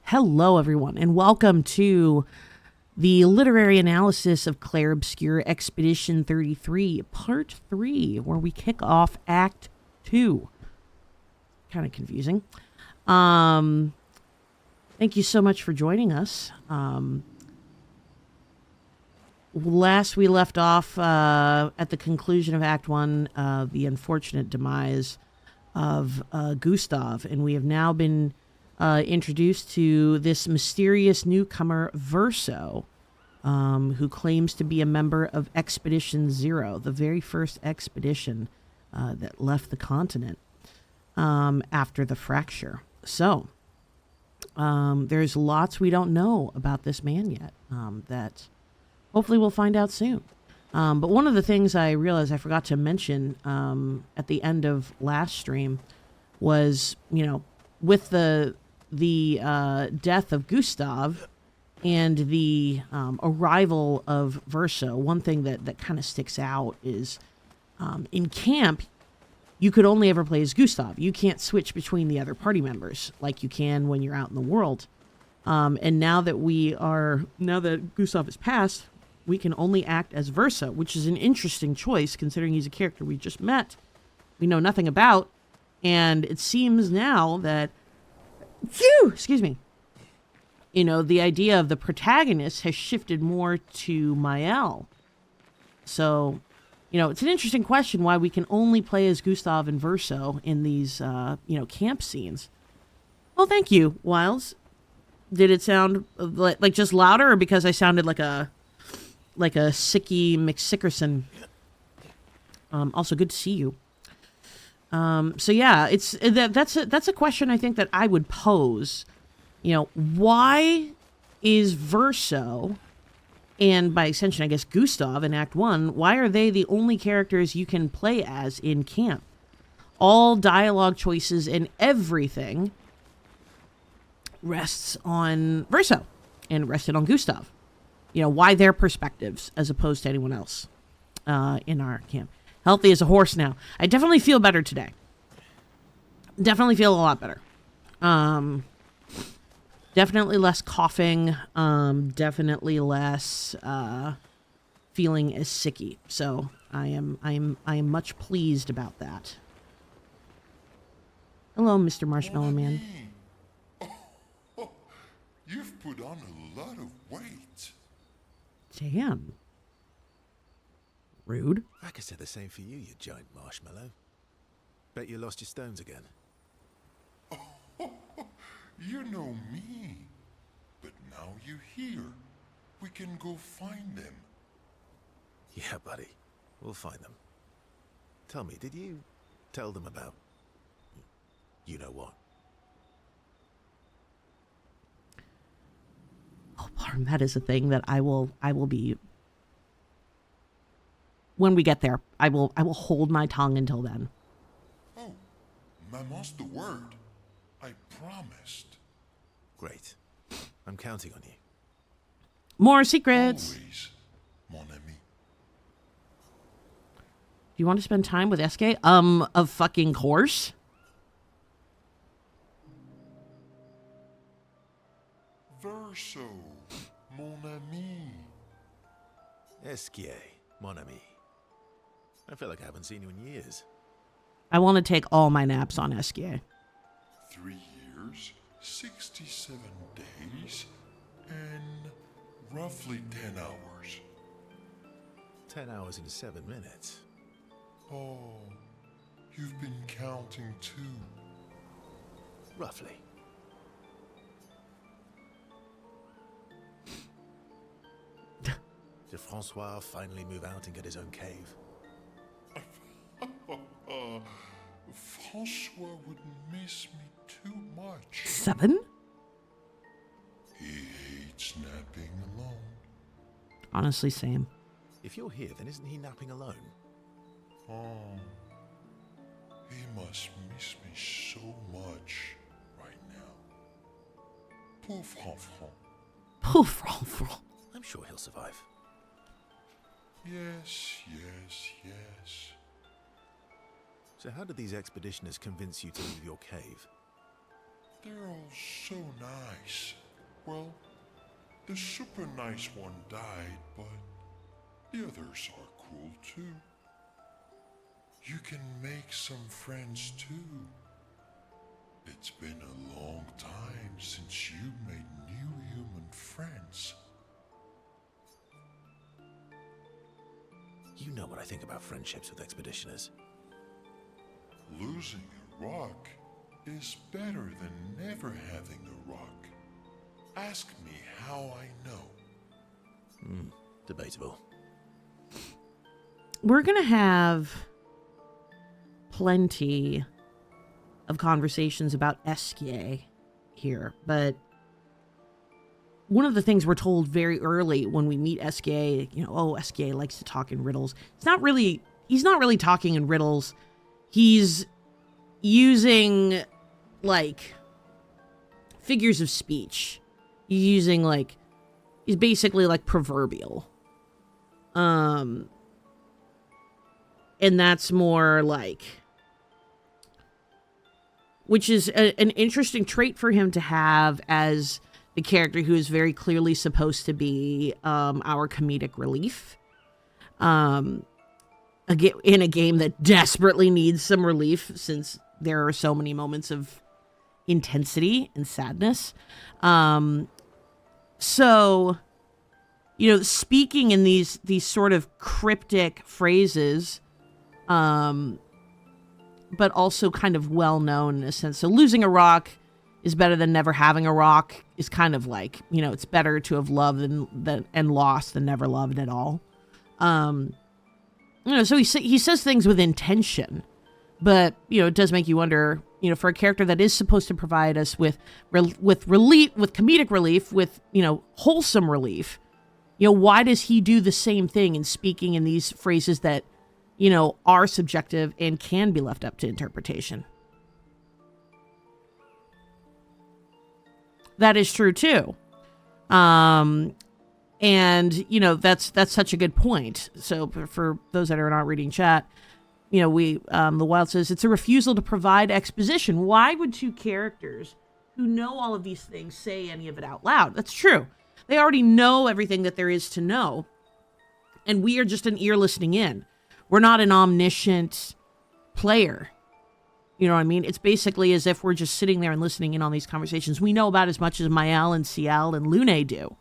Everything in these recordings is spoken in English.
Hello, everyone, and welcome to the literary analysis of Clair Obscur Expedition 33, Part 3, where we kick off Act 2. Kind of confusing. Thank you so much for joining us. Last we left off at the conclusion of Act 1, the unfortunate demise of Gustav, and we have now been introduced to this mysterious newcomer, Verso, who claims to be a member of Expedition Zero, the very first expedition that left the continent after the fracture. So, there's lots we don't know about this man yet that hopefully we'll find out soon. But one of the things I realized I forgot to mention at the end of last stream was, with the death of Gustav and the arrival of Verso, one thing that kind of sticks out is in camp, you could only ever play as Gustav. You can't switch between the other party members like you can when you're out in the world. And now that Gustav has passed, we can only act as Verso, which is an interesting choice considering he's a character we just met, we know nothing about, and it seems now that excuse me. The idea of the protagonist has shifted more to Mael. So, it's an interesting question why we can only play as Gustav and Verso in these, camp scenes. Well, thank you, Wiles. Did it sound like just louder, or because I sounded like a sicky McSickerson? Also, good to see you. So yeah, that's a question I think that I would pose. Why is Verso, and by extension, I guess Gustav in Act 1, why are they the only characters you can play as in camp? All dialogue choices and everything rests on Verso and rested on Gustav. Why their perspectives as opposed to anyone else in our camp. Healthy as a horse now. I definitely feel better today. Definitely feel a lot better. Definitely less coughing. Definitely less feeling as sicky. So I am much pleased about that. Hello, Mr. Marshmallow Man. You've put on a lot of weight. Damn. Rude. I could say the same for you, you giant marshmallow. Bet you lost your stones again. You know me. But now you're here. We can go find them. Yeah, buddy. We'll find them. Tell me, did you tell them about... you know what? Oh, pardon, that is a thing that I will be... When we get there, I will hold my tongue until then. Oh, Maman's the word. I promised. Great. I'm counting on you. More secrets. Always, mon ami. Do you want to spend time with SK? Of fucking course. Verso, mon ami. Esquier, mon ami. I feel like I haven't seen you in years. I want to take all my naps on SK. 3 years, 67 days, and roughly 10 hours. 10 hours and 7 minutes. Oh, you've been counting too. Roughly. Did Francois finally move out and get his own cave? Francois would miss me too much. 7? He hates napping alone. Honestly, same. If you're here, then isn't he napping alone? Oh, he must miss me so much right now. Poor Franfran. Poor Franfran. I'm sure he'll survive. Yes, yes, yes. So how did these expeditioners convince you to leave your cave? They're all so nice. Well, the super nice one died, but the others are cool too. You can make some friends too. It's been a long time since you made new human friends. You know what I think about friendships with expeditioners. Losing a rock is better than never having a rock. Ask me how I know. Debatable. We're going to have plenty of conversations about Esquier here, but one of the things we're told very early when we meet Esquier, Esquier likes to talk in riddles. He's not really talking in riddles. He's using, figures of speech. He's basically proverbial. And that's more which is an interesting trait for him to have as the character who is very clearly supposed to be our comedic relief. In a game that desperately needs some relief since there are so many moments of intensity and sadness. So, speaking in these sort of cryptic phrases, but also kind of well-known in a sense. So losing a rock is better than never having a rock is kind of it's better to have loved and lost than never loved at all. So he says things with intention, but, it does make you wonder, for a character that is supposed to provide us with relief, with comedic relief, with, wholesome relief, why does he do the same thing in speaking in these phrases that, are subjective and can be left up to interpretation? That is true too. And, that's such a good point. So for those that are not reading chat, the Wild says it's a refusal to provide exposition. Why would two characters who know all of these things say any of it out loud? That's true. They already know everything that there is to know. And we are just an ear listening in. We're not an omniscient player. You know what I mean? It's basically as if we're just sitting there and listening in on these conversations. We know about as much as Mael and Ciel and Lune do.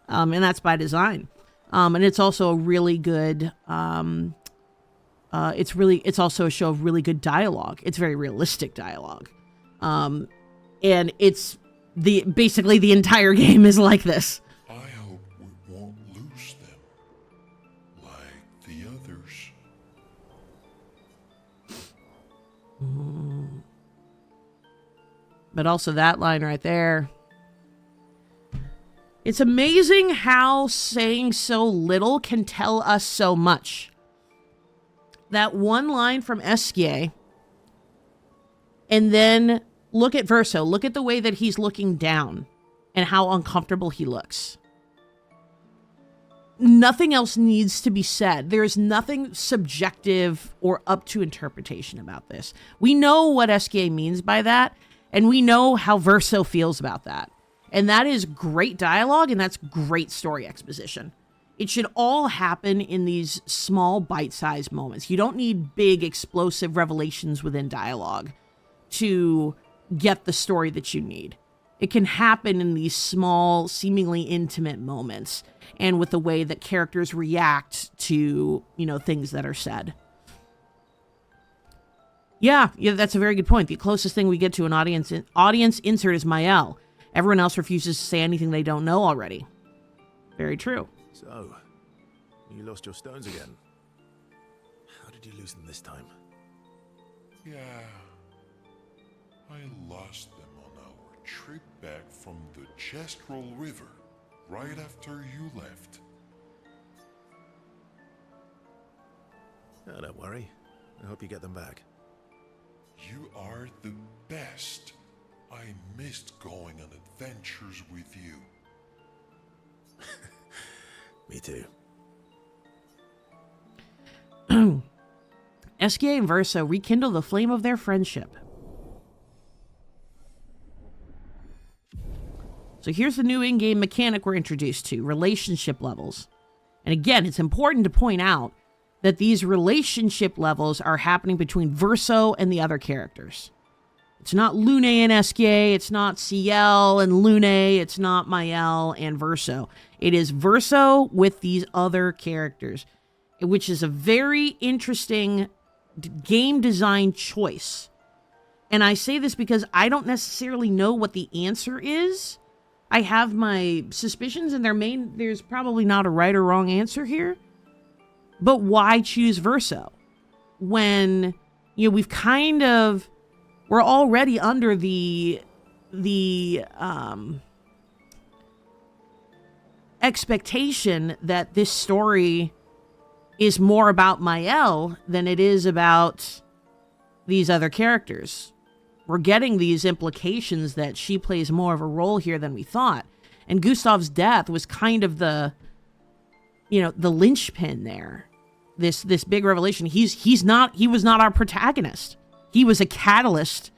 And that's by design. And it's also a really good, it's also a show of really good dialogue. It's very realistic dialogue. And it's basically the entire game is like this. I hope we won't lose them like the others. But also that line right there. It's amazing how saying so little can tell us so much. That one line from Esquier, and then look at Verso. Look at the way that he's looking down and how uncomfortable he looks. Nothing else needs to be said. There is nothing subjective or up to interpretation about this. We know what Esquier means by that, and we know how Verso feels about that. And that is great dialogue, and that's great story exposition. It should all happen in these small bite-sized moments. You don't need big explosive revelations within dialogue to get the story that you need. It can happen in these small, seemingly intimate moments and with the way that characters react to, things that are said. Yeah, that's a very good point. The closest thing we get to an audience insert is Mael. Everyone else refuses to say anything they don't know already. Very true. So, you lost your stones again. How did you lose them this time? Yeah, I lost them on our trip back from the Chestrel River, right after you left. Oh, don't worry. I hope you get them back. You are the best. I missed going on adventures with you. Me too. Esquier and Verso rekindle the flame of their friendship. So here's the new in-game mechanic we're introduced to, relationship levels. And again, it's important to point out that these relationship levels are happening between Verso and the other characters. It's not Lune and Esquier, it's not Ciel and Lune, it's not Mael and Verso. It is Verso with these other characters, which is a very interesting game design choice. And I say this because I don't necessarily know what the answer is. I have my suspicions, and there's probably not a right or wrong answer here. But why choose Verso? When, we're already under the expectation that this story is more about Mael than it is about these other characters. We're getting these implications that she plays more of a role here than we thought. And Gustav's death was kind of the linchpin there. This big revelation. He was not our protagonist. He was a catalyst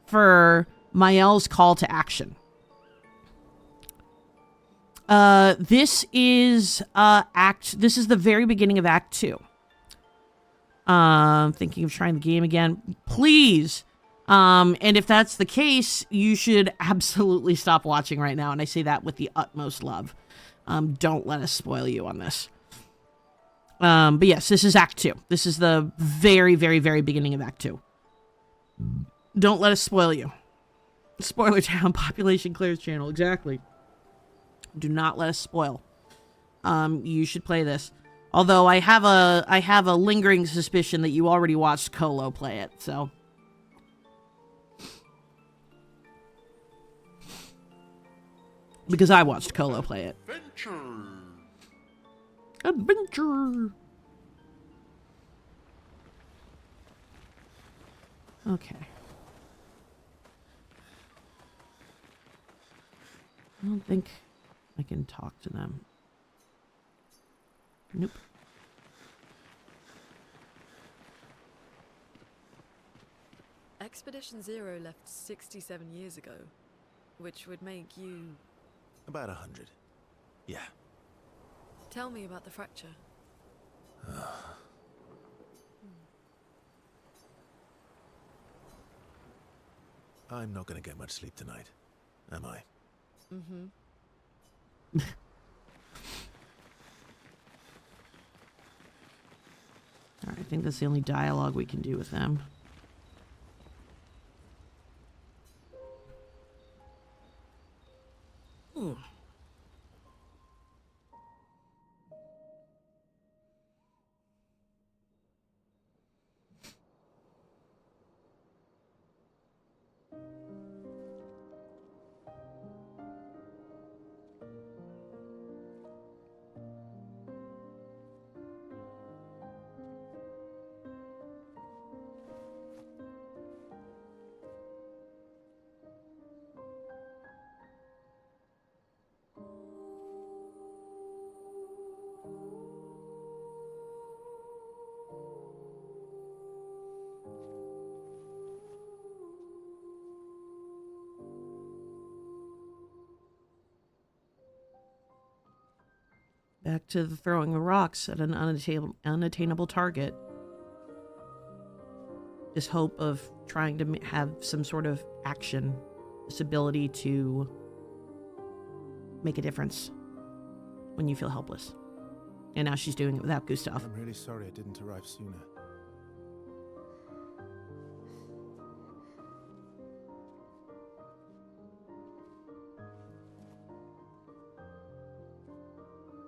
for Mael's call to action. This is the very beginning of Act 2. Thinking of trying the game again. Please. And if that's the case, you should absolutely stop watching right now. And I say that with the utmost love. Don't let us spoil you on this. But yes, this is Act 2. This is the very, very, very beginning of Act 2. Don't let us spoil you. Spoiler Town, Population Clair's channel. Exactly. Do not let us spoil. You should play this. Although I have a lingering suspicion that you already watched Colo play it, so. Because I watched Colo play it. Adventure. Okay. I don't think I can talk to them. Nope. Expedition Zero left 67 years ago, which would make you... About 100. Yeah. Tell me about the fracture. I'm not going to get much sleep tonight, am I? Mm-hmm. Alright, I think that's the only dialogue we can do with them. Back to the throwing the rocks at an unattainable target. This hope of trying to have some sort of action. This ability to make a difference when you feel helpless. And now she's doing it without Gustav. I'm really sorry I didn't arrive sooner.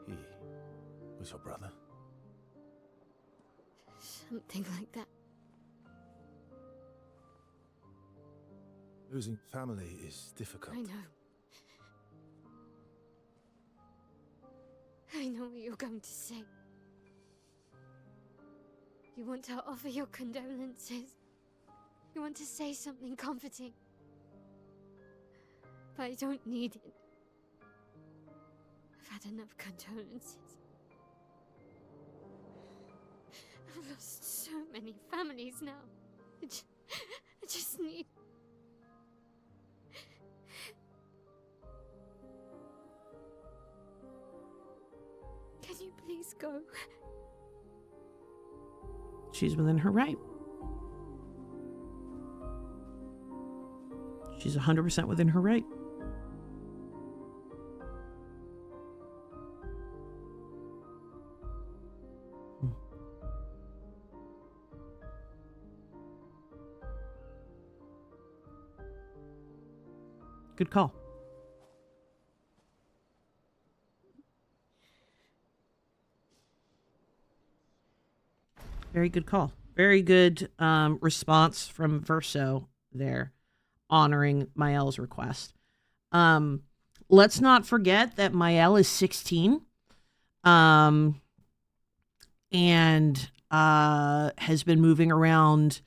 He was your brother? Something like that. Losing family is difficult. I know. I know what you're going to say. You want to offer your condolences. You want to say something comforting. But I don't need it. I've had enough condolences. I've lost so many families now. I just need... go. She's within her right. She's 100% within her right. Good call. Very good call. Very good response from Verso there, honoring Mael's request. Let's not forget that Mael is 16 and has been moving around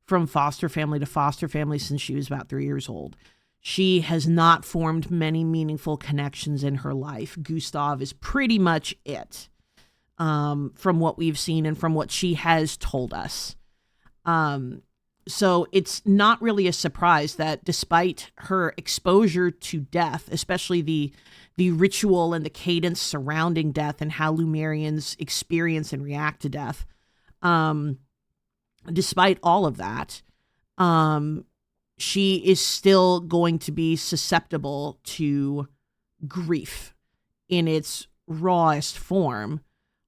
from foster family to foster family since she was about 3 years old. She has not formed many meaningful connections in her life. Gustav is pretty much it, from what we've seen and from what she has told us. So it's not really a surprise that despite her exposure to death, especially the ritual and the cadence surrounding death and how Lumerians experience and react to death, despite all of that, she is still going to be susceptible to grief in its rawest form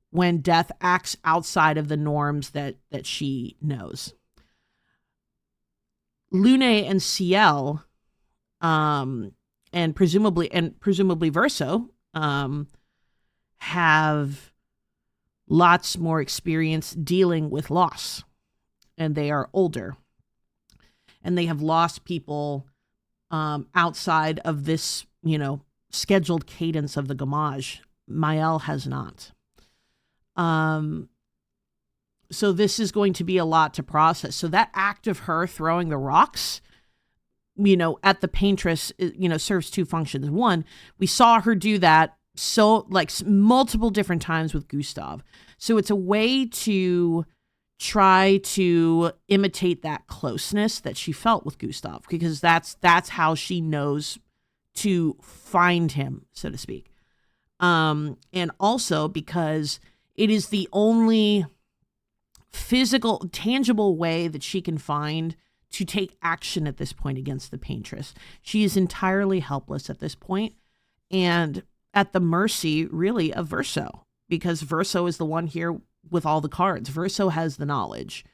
when death acts outside of the norms that she knows. Lune and Ciel, and presumably Verso, have lots more experience dealing with loss, and they are older. And they have lost people outside of this, scheduled cadence of the Gamage. Mael has not. So this is going to be a lot to process. So that act of her throwing the rocks, at the paintress, serves two functions. One, we saw her do that multiple different times with Gustav. So it's a way to try to imitate that closeness that she felt with Gustav, because that's how she knows to find him, so to speak. And also because it is the only physical, tangible way that she can find to take action at this point against the paintress. She is entirely helpless at this point and at the mercy, really, of Verso, because Verso is the one here with all the cards. Verso has the knowledge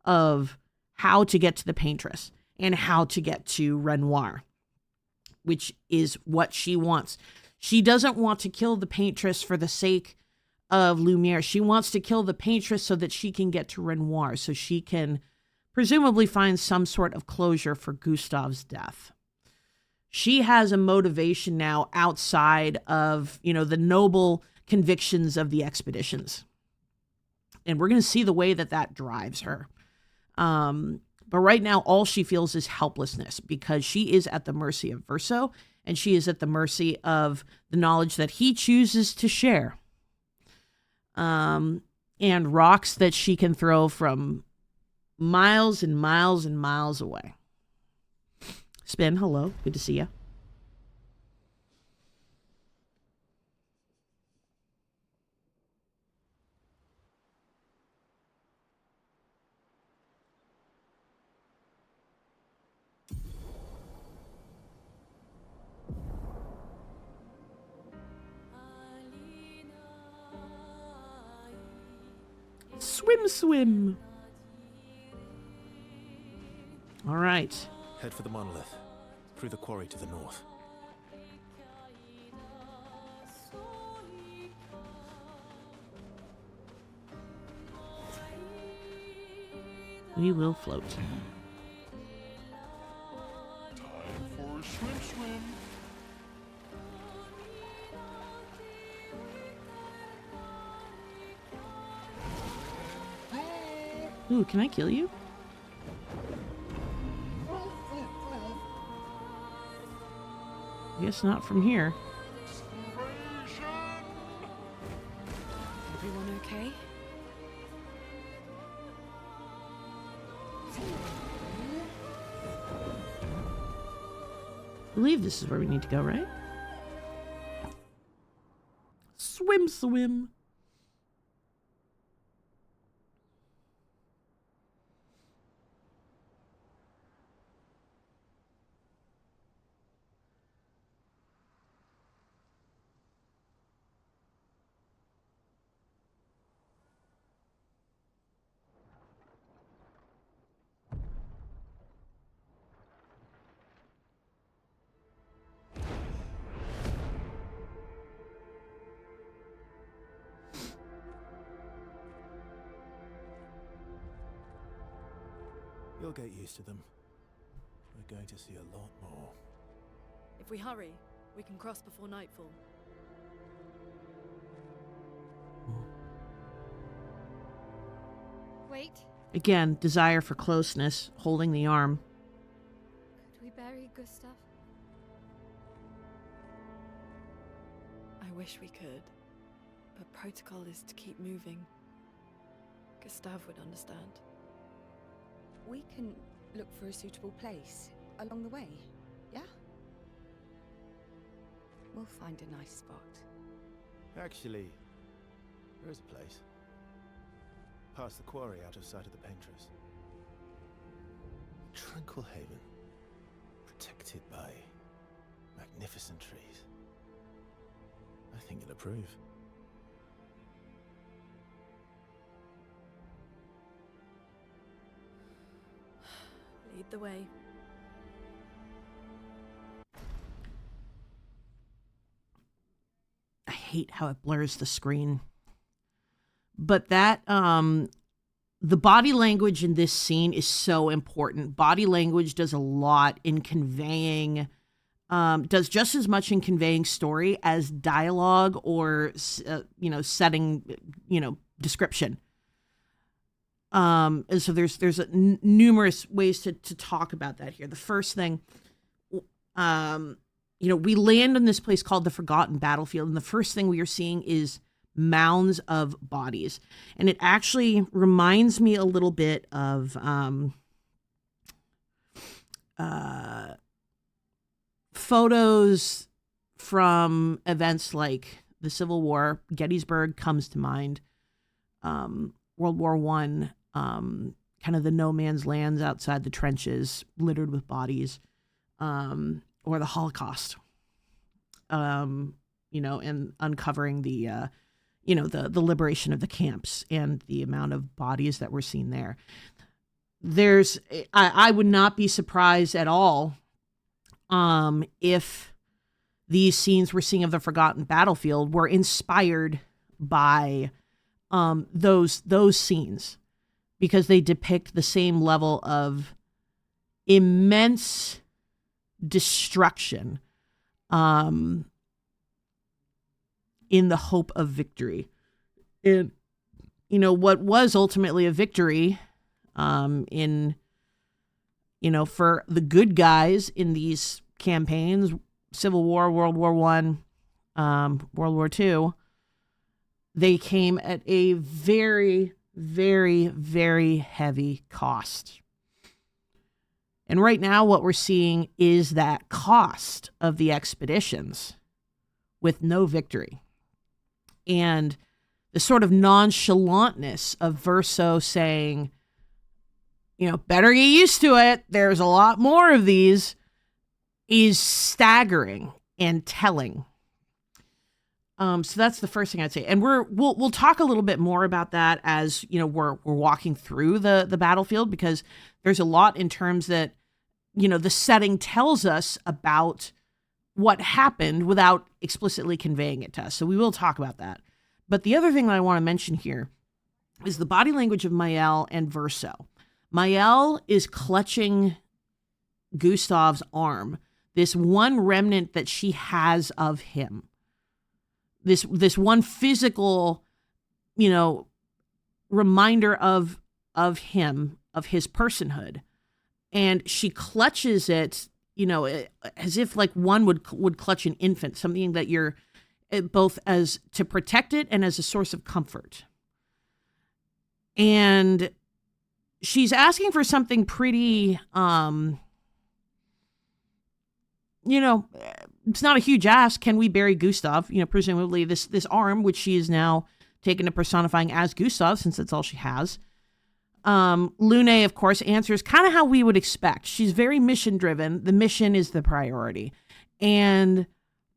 of how to get to the paintress and how to get to Renoir, which is what she wants. She doesn't want to kill the paintress for the sake of Lumiere. She wants to kill the paintress so that she can get to Renoir, so she can presumably find some sort of closure for Gustav's death. She has a motivation now outside of, the noble convictions of the expeditions. And we're going to see the way that drives her. But right now, all she feels is helplessness because she is at the mercy of Verso, and she is at the mercy of the knowledge that he chooses to share. And rocks that she can throw from miles and miles and miles away. Spin, hello. Good to see you. Swim. All right. Head for the monolith, through the quarry to the north. We will float. Time for a swim. Ooh, can I kill you? I guess not from here. Everyone okay? I believe this is where we need to go, right? Swim. You'll get used to them. We're going to see a lot more. If we hurry, we can cross before nightfall. Wait, Again, desire for closeness, holding the arm. could we bury Gustav? I wish we could, but protocol is to keep moving. Gustav would understand. We can look for a suitable place along the way, yeah? We'll find a nice spot. Actually, there is a place. Past the quarry, out of sight of the painters. Tranquil haven. Protected by magnificent trees. I think you'll approve. Lead the way. I hate how it blurs the screen. But that, the body language in this scene is so important. Body language does a lot in conveying, does just as much in conveying story as dialogue or, setting, description. And so there's numerous ways to talk about that here. The first thing, we land on this place called the Forgotten Battlefield, and the first thing we are seeing is mounds of bodies. And it actually reminds me a little bit of photos from events like the Civil War. Gettysburg comes to mind. World War I, kind of the no man's lands outside the trenches littered with bodies, or the Holocaust, and uncovering the liberation of the camps and the amount of bodies that were seen there. I would not be surprised at all if these scenes we're seeing of the Forgotten Battlefield were inspired by those scenes, because they depict the same level of immense destruction in the hope of victory. And, what was ultimately a victory for the good guys in these campaigns, Civil War, World War I, World War II, they came at a very, very, very heavy cost. And right now what we're seeing is that cost of the expeditions with no victory. And the sort of nonchalantness of Verso saying, better get used to it, there's a lot more of these, is staggering and telling. So that's the first thing I'd say. And we'll talk a little bit more about that as, we're walking through the battlefield, because there's a lot in terms that, the setting tells us about what happened without explicitly conveying it to us. So we will talk about that. But the other thing that I want to mention here is the body language of Mael and Verso. Mael is clutching Gustav's arm, this one remnant that she has of him. This one physical, reminder of him, of his personhood. And she clutches it, as if like one would clutch an infant, something that you're both as to protect it and as a source of comfort. And she's asking for something pretty, it's not a huge ask. Can we bury Gustav? Presumably this arm, which she is now taken to personifying as Gustav, since that's all she has. Lune, of course, answers kind of how we would expect. She's very mission driven. The mission is the priority. And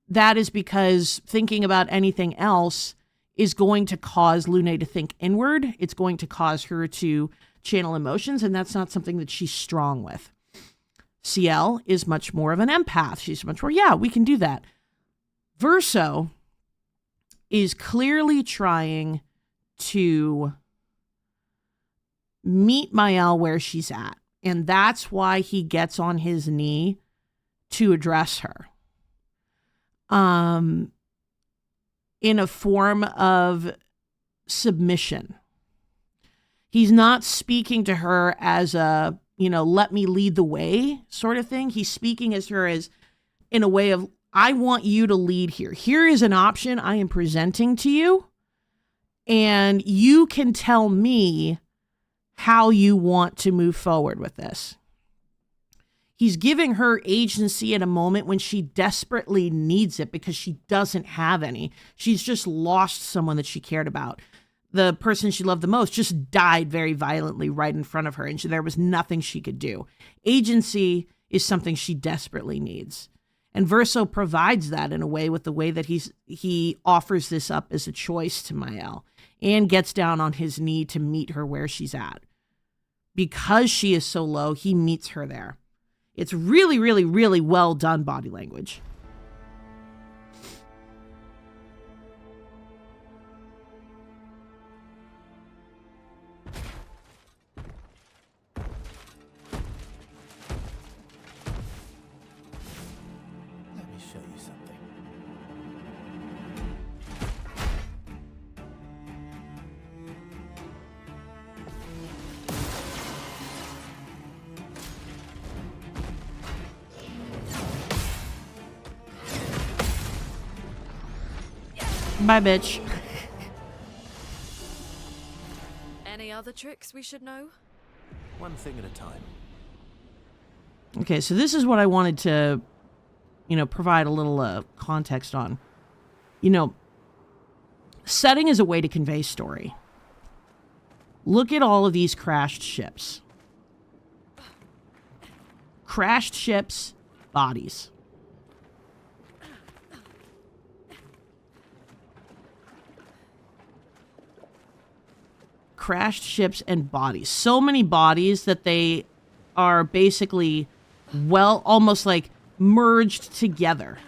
that is because thinking about anything else is going to cause Lune to think inward. It's going to cause her to channel emotions. And that's not something that she's strong with. CL is much more of an empath. She's much more, we can do that. Verso is clearly trying to meet Mael where she's at. And that's why he gets on his knee to address her. In a form of submission. He's not speaking to her as a, let me lead the way sort of thing. He's speaking as her as in a way of, I want you to lead here. Here is an option I am presenting to you, and you can tell me how you want to move forward with this. He's giving her agency at a moment when she desperately needs it because she doesn't have any. She's just lost someone that she cared about. The person she loved the most just died very violently right in front of her, and there was nothing she could do. Agency is something she desperately needs. And Verso provides that in a way with the way that he offers this up as a choice to Mael and gets down on his knee to meet her where she's at. Because she is so low, he meets her there. It's really, really, really well done body language. Let me show you something. Bye, bitch. Any other tricks we should know? One thing at a time. Okay, so this is what I wanted to, provide a little context on. Setting is a way to convey story. Look at all of these crashed ships. Crashed ships, bodies. Crashed ships and bodies. So many bodies that they are basically, almost like merged together.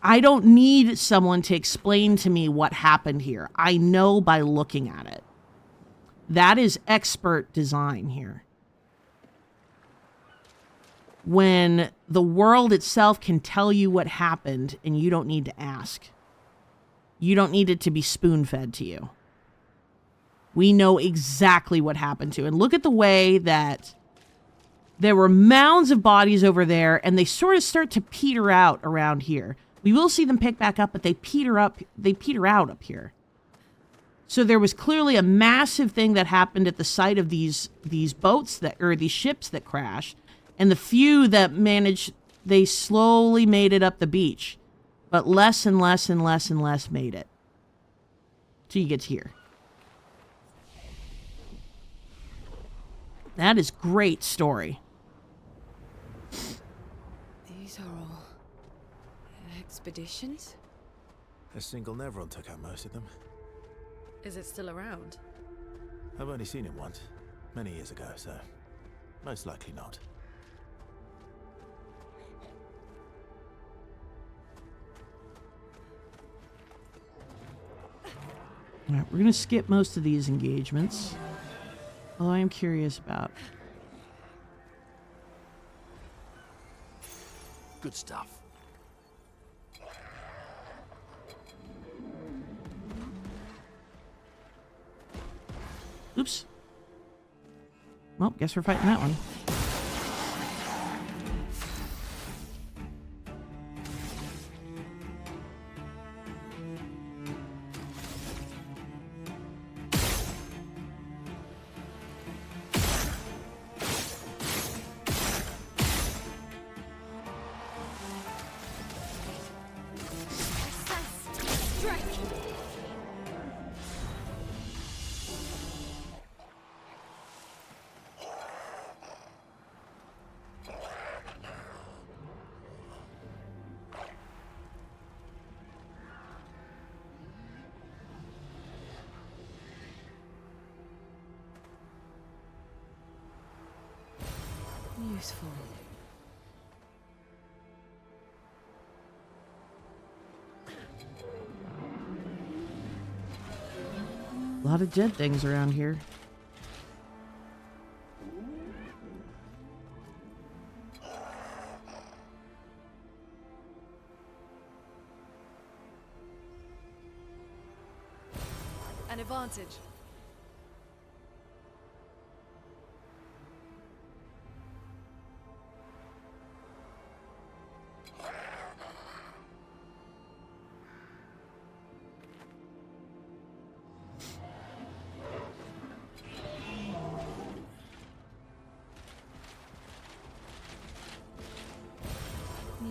I don't need someone to explain to me what happened here. I know by looking at it. That is expert design here. When the world itself can tell you what happened and you don't need to ask. You don't need it to be spoon-fed to you. We know exactly what happened to. And look at the way that there were mounds of bodies over there, and they sort of start to peter out around here. We will see them pick back up, but they peter out up here. So there was clearly a massive thing that happened at the site of these boats these ships that crashed, and the few that managed, they slowly made it up the beach. But less and less and less and less made it. Till you get here. That is great story. These are all expeditions? A single Nevron took out most of them. Is it still around? I've only seen it once, many years ago, so most likely not. All right, we're going to skip most of these engagements. Although I am curious about. Good stuff. Oops. Well, guess we're fighting that one. Useful. lot of dead things around here. An advantage.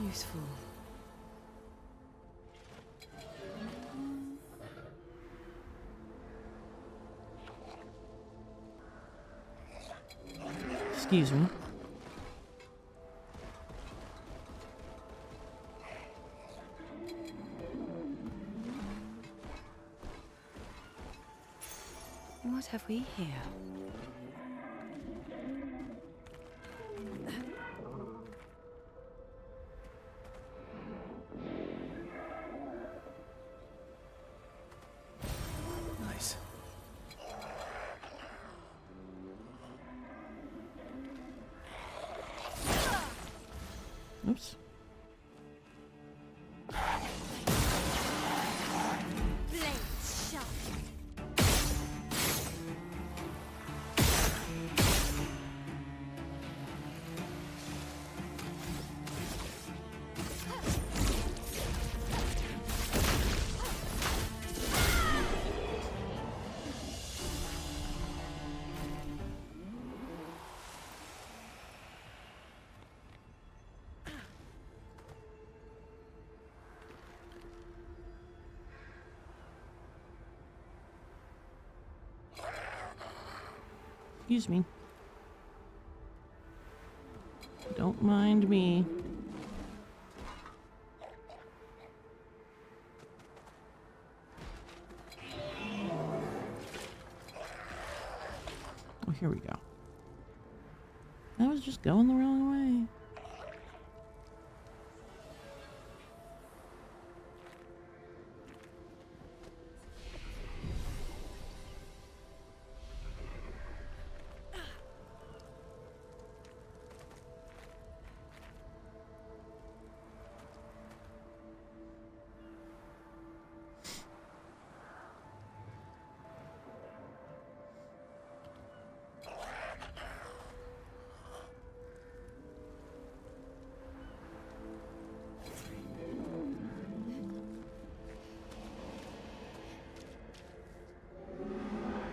Useful. Excuse me. What have we here? Nice. Oops. Blades sharp. Excuse me. Don't mind me. Oh, here we go. I was just going the wrong way.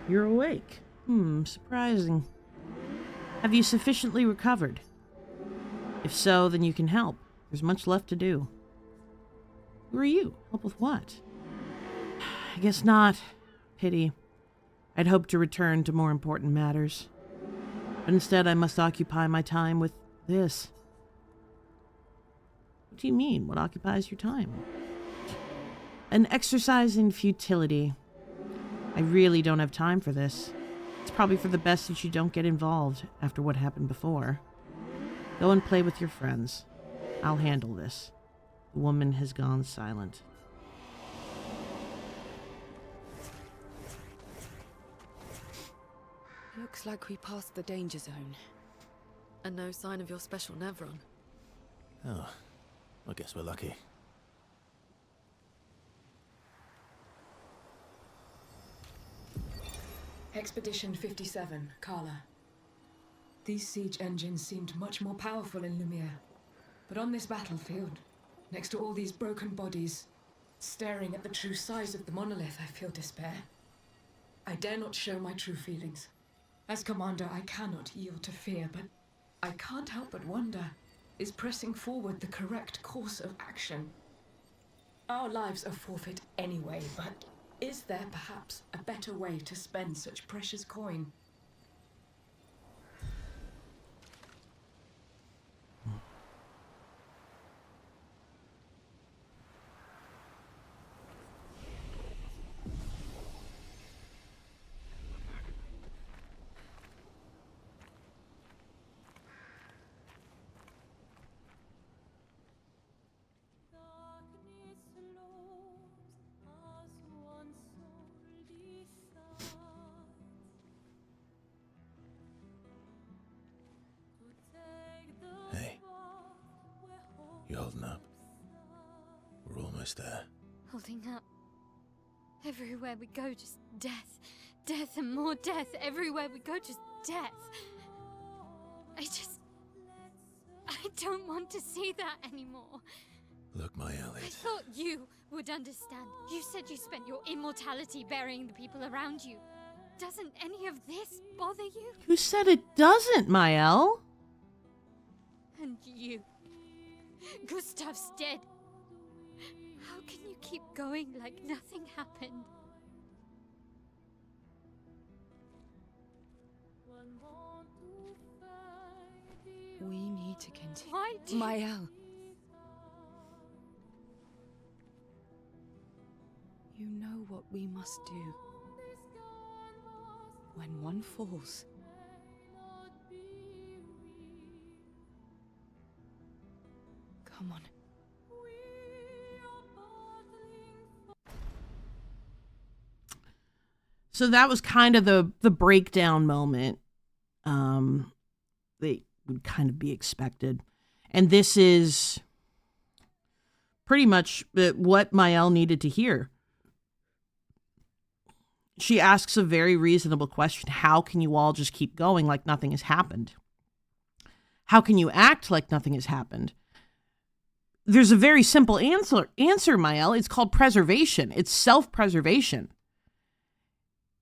You're awake. Surprising. Have you sufficiently recovered? If so, then you can help. There's much left to do. Who are you? Help with what? I guess not. Pity. I'd hoped to return to more important matters. But instead I must occupy my time with this. What do you mean? What occupies your time? An exercise in futility. I really don't have time for this. It's probably for the best that you don't get involved after what happened before. Go and play with your friends. I'll handle this. The woman has gone silent. Looks like we passed the danger zone. And no sign of your special Nevron. Oh, I guess we're lucky. Expedition 57, Carla. These siege engines seemed much more powerful in Lumiere. But on this battlefield, next to all these broken bodies, staring at the true size of the monolith, I feel despair. I dare not show my true feelings. As commander, I cannot yield to fear, but I can't help but wonder, is pressing forward the correct course of action? Our lives are forfeit anyway, but is there perhaps a better way to spend such precious coin? Darkness lows as one soul decides. You holding up? We're almost there. Holding up. Everywhere we go, just death. Death and more death. Everywhere we go, just death. I don't want to see that anymore. Look, my I Elliot. thought you would understand. You said you spent your immortality burying the people around you. Doesn't any of this bother you? Who said it doesn't, Mael? And you. Gustav's dead. How can you keep going like nothing happened? We need to continue. Why do Mael. You know what we must do. When one falls, come on. So that was kind of the breakdown moment. They would kind of be expected. And this is pretty much what Mael needed to hear. She asks a very reasonable question. How can you all just keep going like nothing has happened? How can you act like nothing has happened? There's a very simple answer, Mael. It's called preservation. It's self-preservation.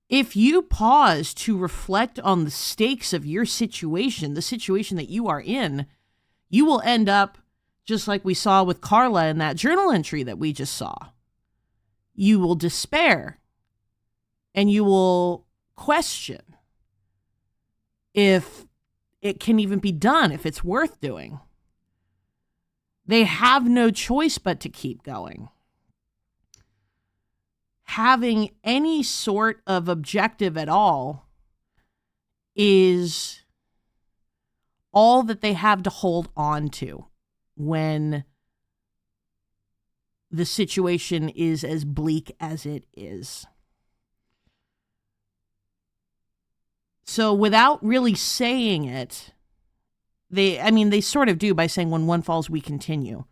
If you pause to reflect on the stakes of your situation, the situation that you are in, you will end up just like we saw with Carla in that journal entry that we just saw. You will despair and you will question if it can even be done, if it's worth doing. They have no choice but to keep going. Having any sort of objective at all is all that they have to hold on to when the situation is as bleak as it is. So without really saying it, they sort of do by saying when one falls, we continue.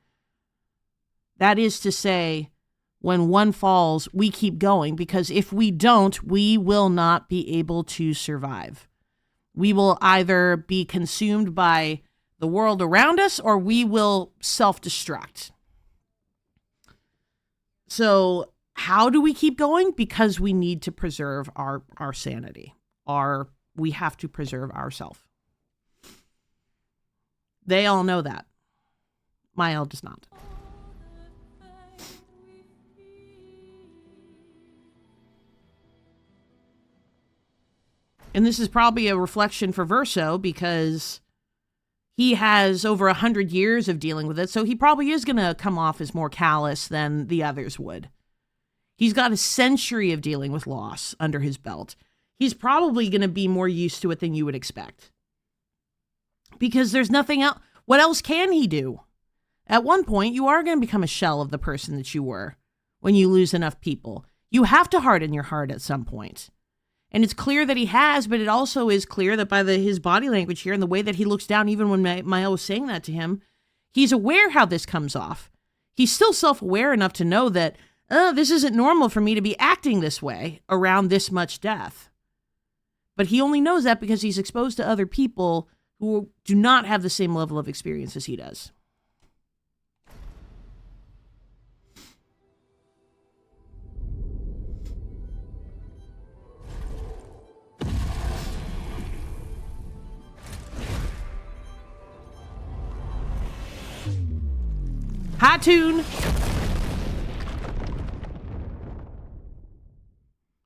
That is to say, when one falls, we keep going, because if we don't, we will not be able to survive. We will either be consumed by the world around us or we will self-destruct. So how do we keep going? Because we need to preserve our sanity. We have to preserve ourselves. They all know that. Mael does not. And this is probably a reflection for Verso because he has over 100 years of dealing with it. So he probably is going to come off as more callous than the others would. He's got a century of dealing with loss under his belt. He's probably going to be more used to it than you would expect. Because there's nothing else. What else can he do? At one point, you are going to become a shell of the person that you were when you lose enough people. You have to harden your heart at some point. And it's clear that he has, but it also is clear that by his body language here and the way that he looks down, even when Mael was saying that to him, he's aware how this comes off. He's still self-aware enough to know that, this isn't normal for me to be acting this way around this much death. But he only knows that because he's exposed to other people who do not have the same level of experience as he does. High tune.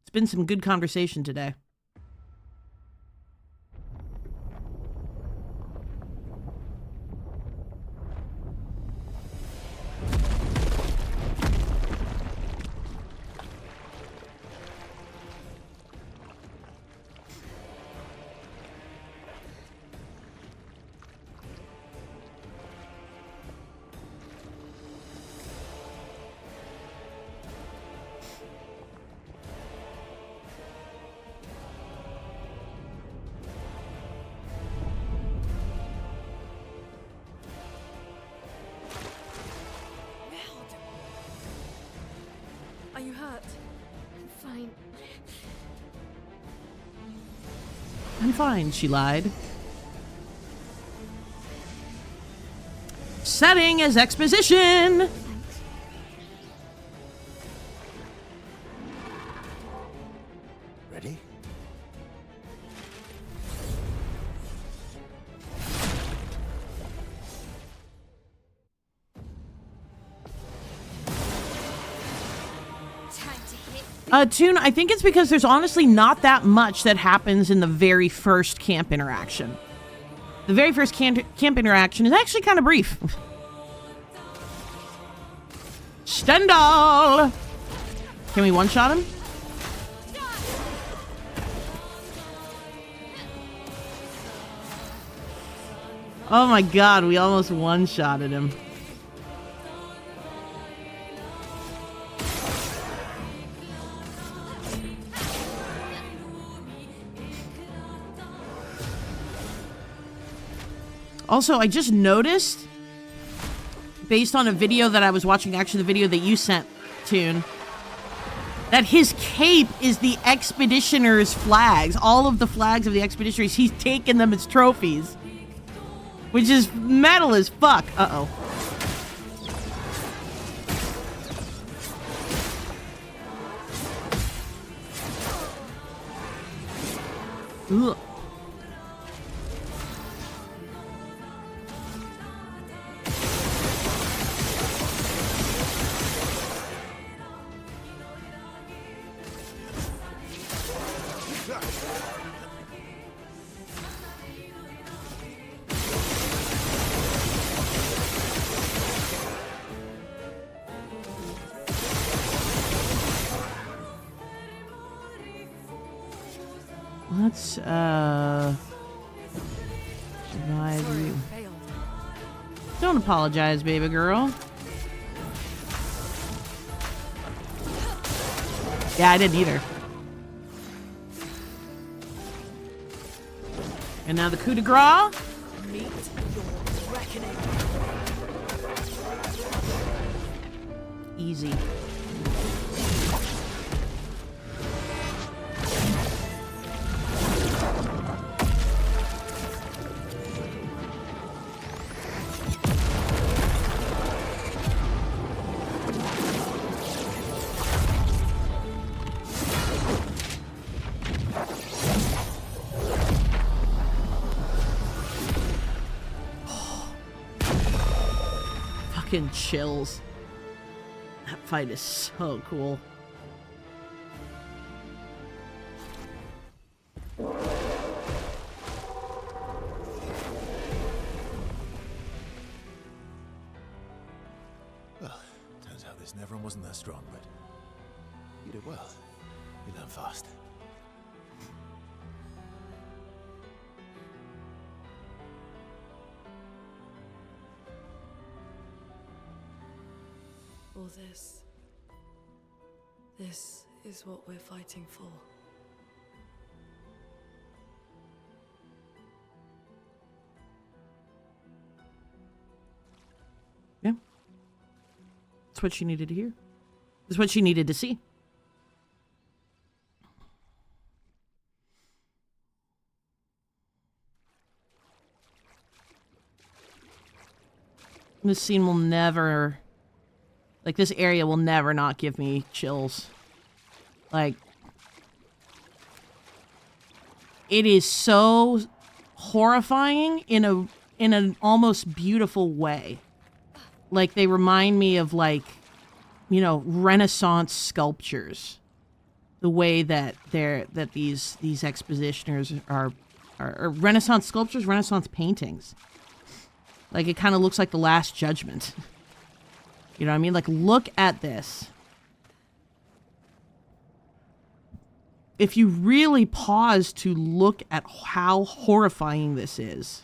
It's been some good conversation today. hurt? I'm fine. I'm fine, she lied. Setting as exposition! Ready? Time to hit. Toon, I think it's because there's honestly not that much that happens in the very first camp interaction. The very first camp interaction is actually kind of brief. Stendhal! Can we one-shot him? Oh my god, we almost one-shotted him. Also, I just noticed, based on a video that I was watching, actually the video that you sent, Toon, that his cape is the Expeditioners' flags. All of the flags of the Expeditioners, he's taken them as trophies. Which is metal as fuck. Uh-oh. Ugh. Let's, survive Sorry, you. failed. Don't apologize, baby girl. Yeah, I didn't either. And now the coup de grace. Meet your reckoning. Easy. Fucking chills. That fight is so cool. Well, turns out this Neveron wasn't that strong, but you did well. You learn fast. All this. This is what we're fighting for. Yeah. That's what she needed to hear. That's what she needed to see. This scene will never... Like, this area will never not give me chills. Like... It is so horrifying in an almost beautiful way. Like, they remind me of, like, you know, Renaissance sculptures. The way that these expositioners are Renaissance sculptures, Renaissance paintings. Like, it kind of looks like the Last Judgment. You know what I mean? Like, look at this. If you really pause to look at how horrifying this is,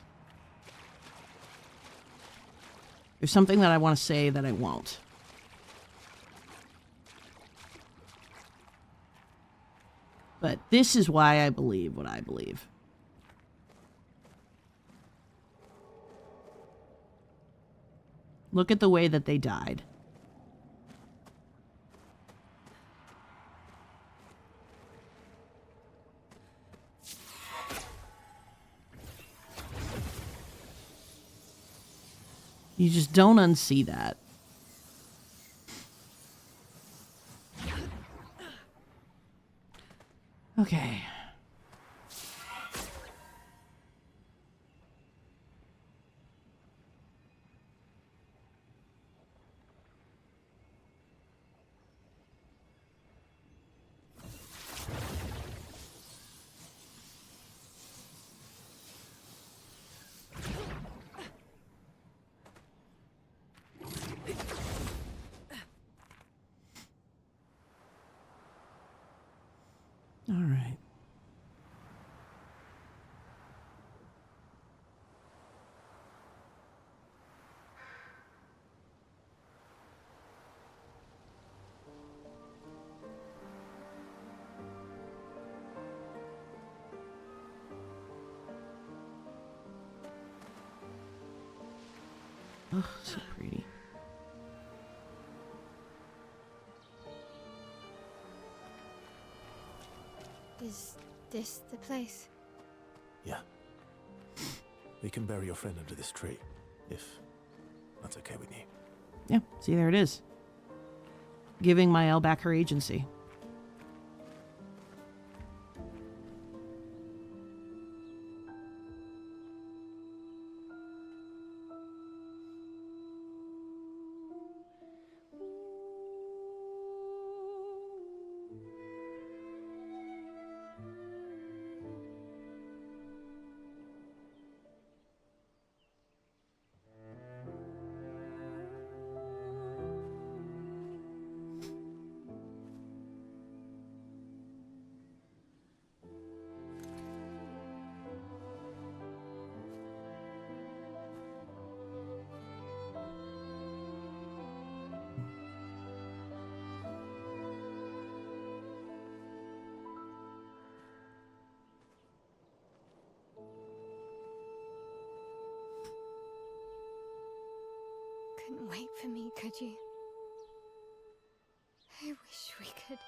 there's something that I want to say that I won't. But this is why I believe what I believe. Look at the way that they died. You just don't unsee that. Okay. All right. Oh, so pretty. Is this the place? Yeah. We can bury your friend under this tree, if that's okay with you. Yeah, see, there it is. Giving Mael back her agency. Couldn't wait for me, could you? I wish we could.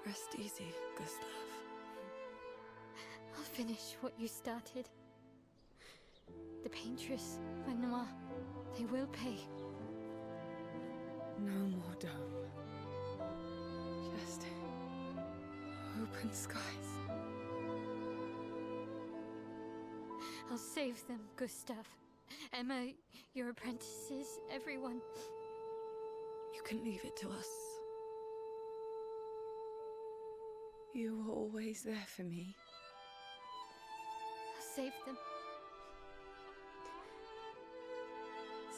Rest easy, Gustav. I'll finish what you started. The paintress, Renoir, they will pay. No more dome. Just open skies. I'll save them, Gustav. Emma, your apprentices, everyone. You can leave it to us. You were always there for me. I'll save them.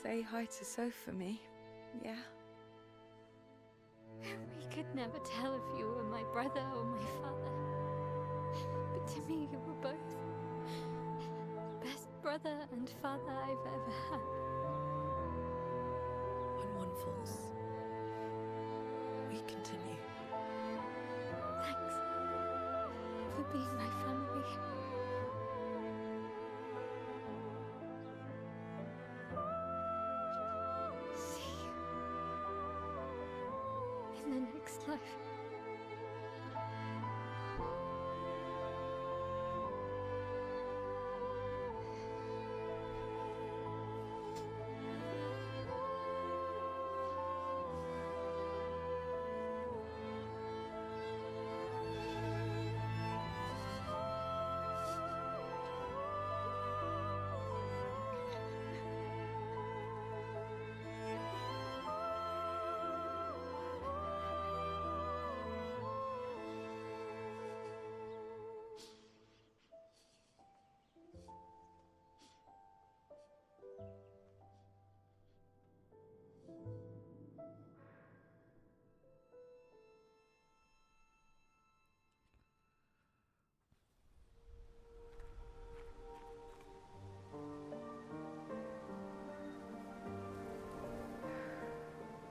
Say hi to Soph for me, yeah? We could never tell if you were my brother or my father. But to me, you were both. Best brother and father I've ever had. When one falls, we continue. Thanks for being my family. See you in the next life.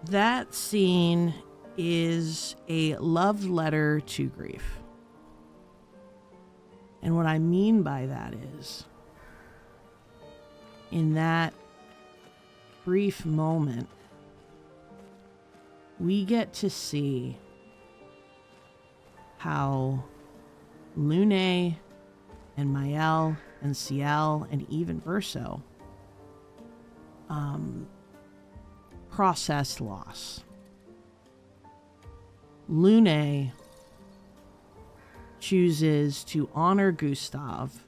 That scene is a love letter to grief. And what I mean by that is, in that brief moment, we get to see how Lune and Mael and Ciel and even Verso processed loss. Lune chooses to honor Gustav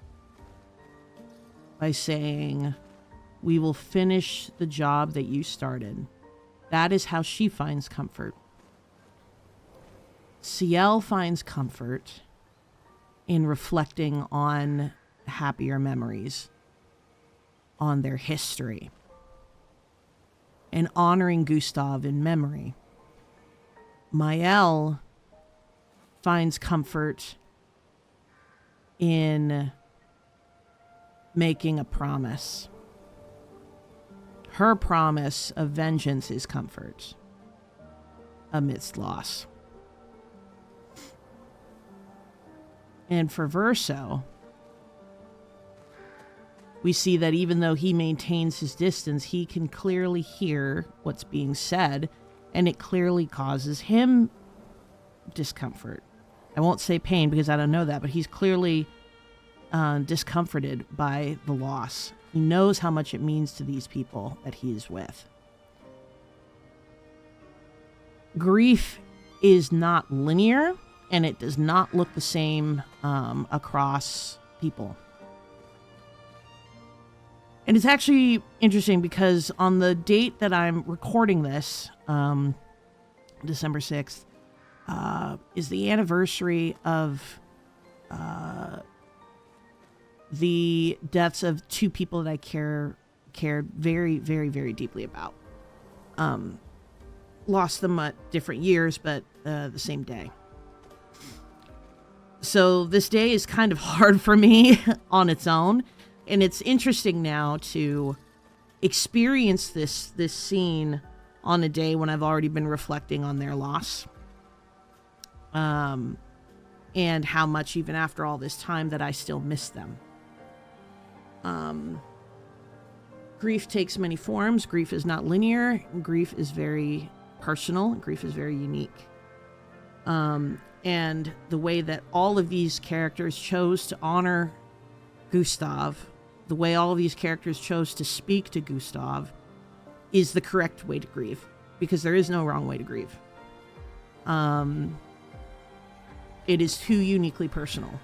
by saying, "We will finish the job that you started." That is how she finds comfort. Ciel finds comfort in reflecting on happier memories, on their history, and honoring Gustav in memory. Mael finds comfort in making a promise. Her promise of vengeance is comfort amidst loss. And for Verso, we see that even though he maintains his distance, he can clearly hear what's being said, and it clearly causes him discomfort. I won't say pain because I don't know that, but he's clearly discomforted by the loss. He knows how much it means to these people that he is with. Grief is not linear, and it does not look the same across people. And it's actually interesting because on the date that I'm recording this, December 6th, is the anniversary of the deaths of two people that I cared very, very, very deeply about. Lost them at different years, but the same day. So this day is kind of hard for me on its own. And it's interesting now to experience this scene on a day when I've already been reflecting on their loss. And how much, even after all this time, that I still miss them. Grief takes many forms. Grief is not linear. Grief is very personal. Grief is very unique. And the way that all of these characters chose to honor Gustav, the way all of these characters chose to speak to Gustav, is the correct way to grieve, because there is no wrong way to grieve. It is too uniquely personal.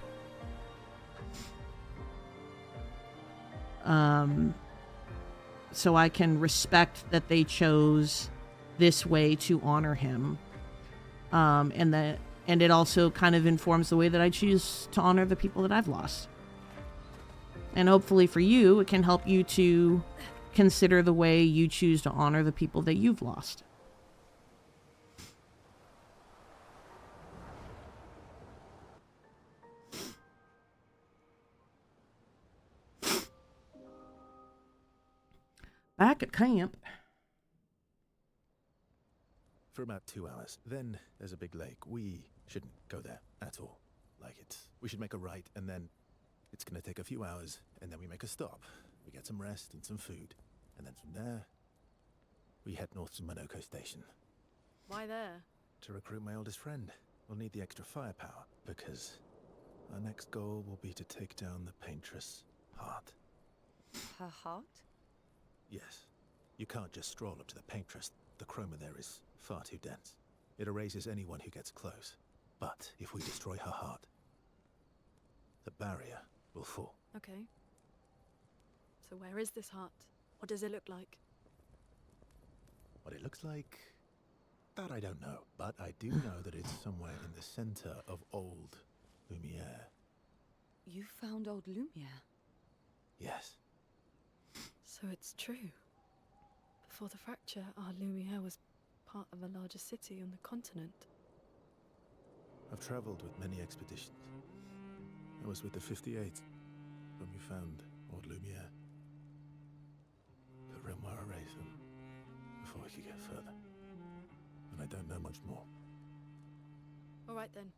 So I can respect that they chose this way to honor him. And it also kind of informs the way that I choose to honor the people that I've lost. And hopefully for you, it can help you to consider the way you choose to honor the people that you've lost. Back at camp. For about 2 hours. Then there's a big lake. We shouldn't go there at all. We should make a right, and then it's gonna take a few hours, and then we make a stop. We get some rest and some food. And then from there, we head north to Monoko Station. Why there? To recruit my oldest friend. We'll need the extra firepower, because our next goal will be to take down the Paintress' heart. Her heart? Yes. You can't just stroll up to the Paintress. The chroma there is far too dense. It erases anyone who gets close. But if we destroy her heart, the barrier will fall. Okay. So where is this heart? What does it look like? What it looks like, that I don't know. But I do know that it's somewhere in the center of old Lumiere. You found old Lumiere? Yes. So it's true. Before the fracture, our Lumiere was part of a larger city on the continent. I've traveled with many expeditions. I was with the 58th when we found old Lumiere. But Renoir erased them before we could get further. And I don't know much more. All right then.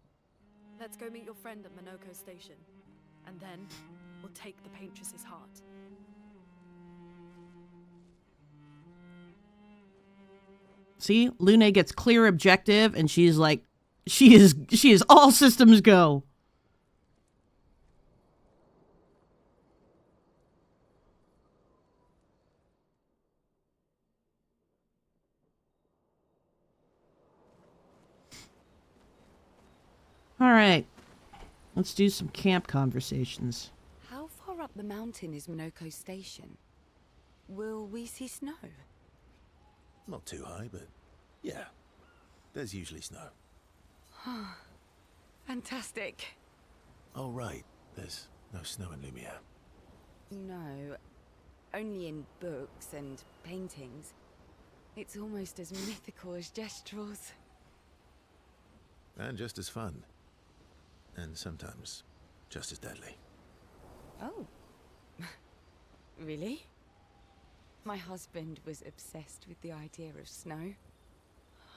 Let's go meet your friend at Monoko Station. And then we'll take the Paintress's heart. See, Lune gets clear objective, and she's like, she is all systems go. All right. Let's do some camp conversations. How far up the mountain is Minoko Station? Will we see snow? Not too high, but yeah. There's usually snow. Fantastic. Oh, right. There's no snow in Lumiere. No, only in books and paintings. It's almost as mythical as Gestrels. And just as fun. And sometimes just as deadly. Oh. Really? My husband was obsessed with the idea of snow.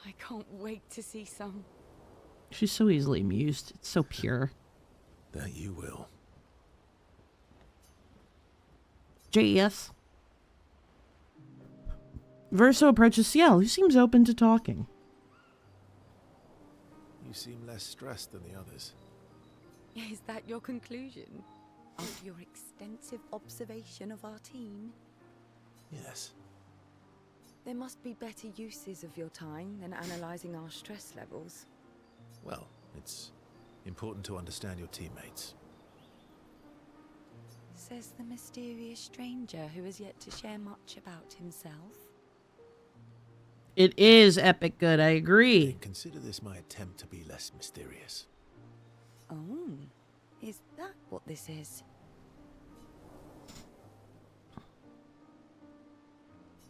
I can't wait to see some. She's so easily amused. It's so pure. That you will. JES. Verso approaches Ciel, who seems open to talking. You seem less stressed than the others. Is that your conclusion? After your extensive observation of our team? Yes. There must be better uses of your time than analysing our stress levels. Well, it's important to understand your teammates. Says the mysterious stranger who has yet to share much about himself. It is epic good, I agree. And consider this my attempt to be less mysterious. Oh, is that what this is?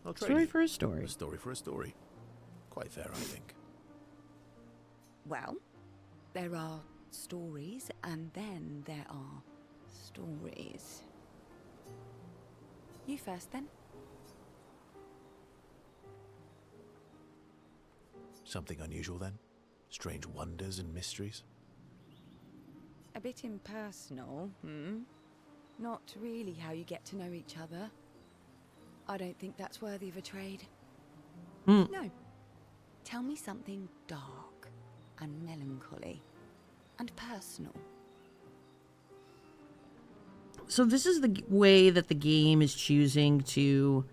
I'll trade Story you. for a story. A story for a story. Quite fair, I think. Well, there are stories, and then there are stories. You first, then. Something unusual, then? Strange wonders and mysteries? A bit impersonal, hmm? Not really how you get to know each other. I don't think that's worthy of a trade. No. Tell me something dark and melancholy and personal. So this is the way that the game is choosing to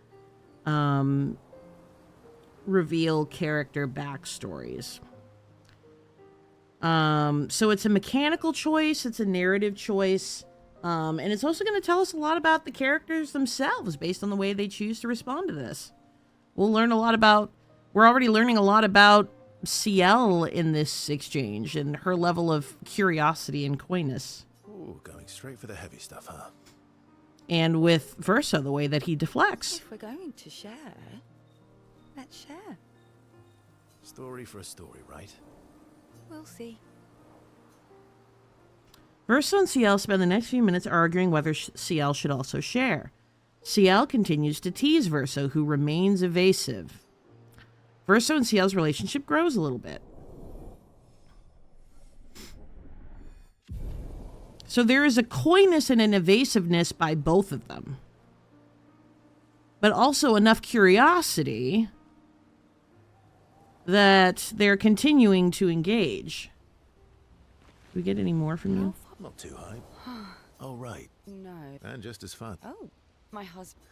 reveal character backstories. So it's a mechanical choice, it's a narrative choice, and it's also going to tell us a lot about the characters themselves based on the way they choose to respond to this. We'll learn a lot about, we're already learning a lot about Ciel in this exchange and her level of curiosity and coyness. Ooh, going straight for the heavy stuff, huh? And with Verso, the way that he deflects. If we're going to share, let's share. Story for a story, right? We'll see. Verso and Ciel spend the next few minutes arguing whether Ciel should also share. Ciel continues to tease Verso, who remains evasive. Verso and Ciel's relationship grows a little bit. So there is a coyness and an evasiveness by both of them. But also enough curiosity that they're continuing to engage. Do we get any more from you? Not too high. Oh, right. No. And just as fun. Oh, my husband.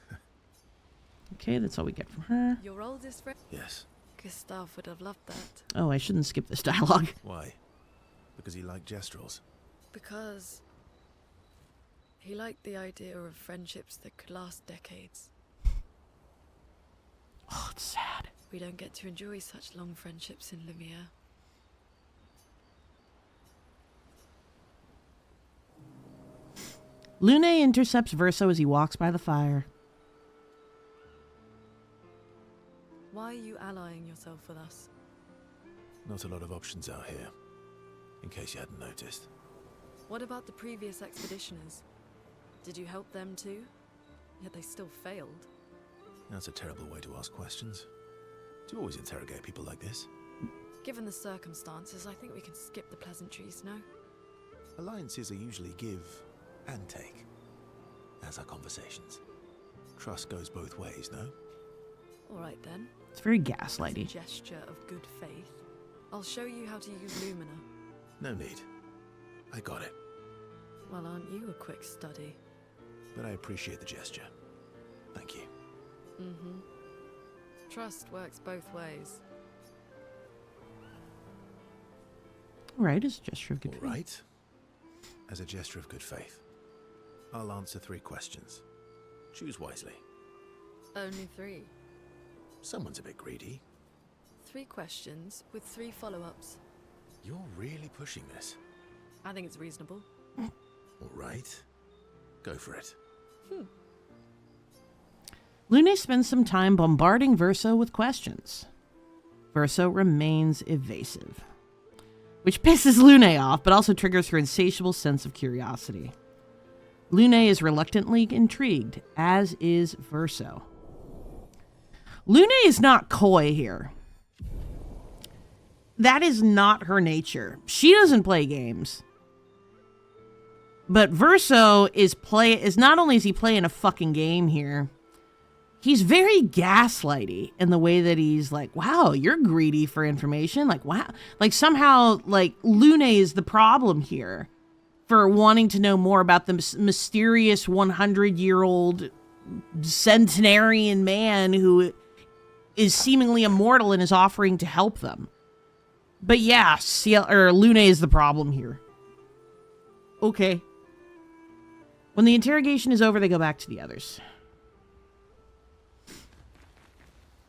Okay, that's all we get from her. Your oldest friend? Yes. Gustav would have loved that. Oh, I shouldn't skip this dialogue. Why? Because he liked Gestrels. Because he liked the idea of friendships that could last decades. Oh, it's sad. We don't get to enjoy such long friendships in Lumiere. Lune intercepts Verso as he walks by the fire. Why are you allying yourself with us? Not a lot of options out here, in case you hadn't noticed. What about the previous expeditioners? Did you help them too? Yet they still failed. That's a terrible way to ask questions. Do you always interrogate people like this? Given the circumstances, I think we can skip the pleasantries, no? Alliances are usually give and take, as are conversations. Trust goes both ways, no? Alright then. It's very As a gaslighty. gesture of good faith, I'll show you how to use Lumina. No need. I got it. Well, aren't you a quick study? But I appreciate the gesture. Thank you. Mm-hmm. Trust works both ways. All right, as a gesture of good All faith. right. As a gesture of good faith, I'll answer 3 questions. Choose wisely. Only 3. Someone's a bit greedy. 3 questions with 3 follow-ups. You're really pushing this. I think it's reasonable. All right. Go for it. Lune spends some time bombarding Verso with questions. Verso remains evasive, which pisses Lune off, but also triggers her insatiable sense of curiosity. Lune is reluctantly intrigued, as is Verso. Lune is not coy here. That is not her nature. She doesn't play games. But Verso is not only is he playing a fucking game here, he's very gaslighty in the way that he's like, wow, you're greedy for information. Like, wow. Like somehow, like, Lune is the problem here for wanting to know more about the mysterious 100-year-old centenarian man who is seemingly immortal and is offering to help them. But yeah, Lune is the problem here. Okay. When the interrogation is over, they go back to the others.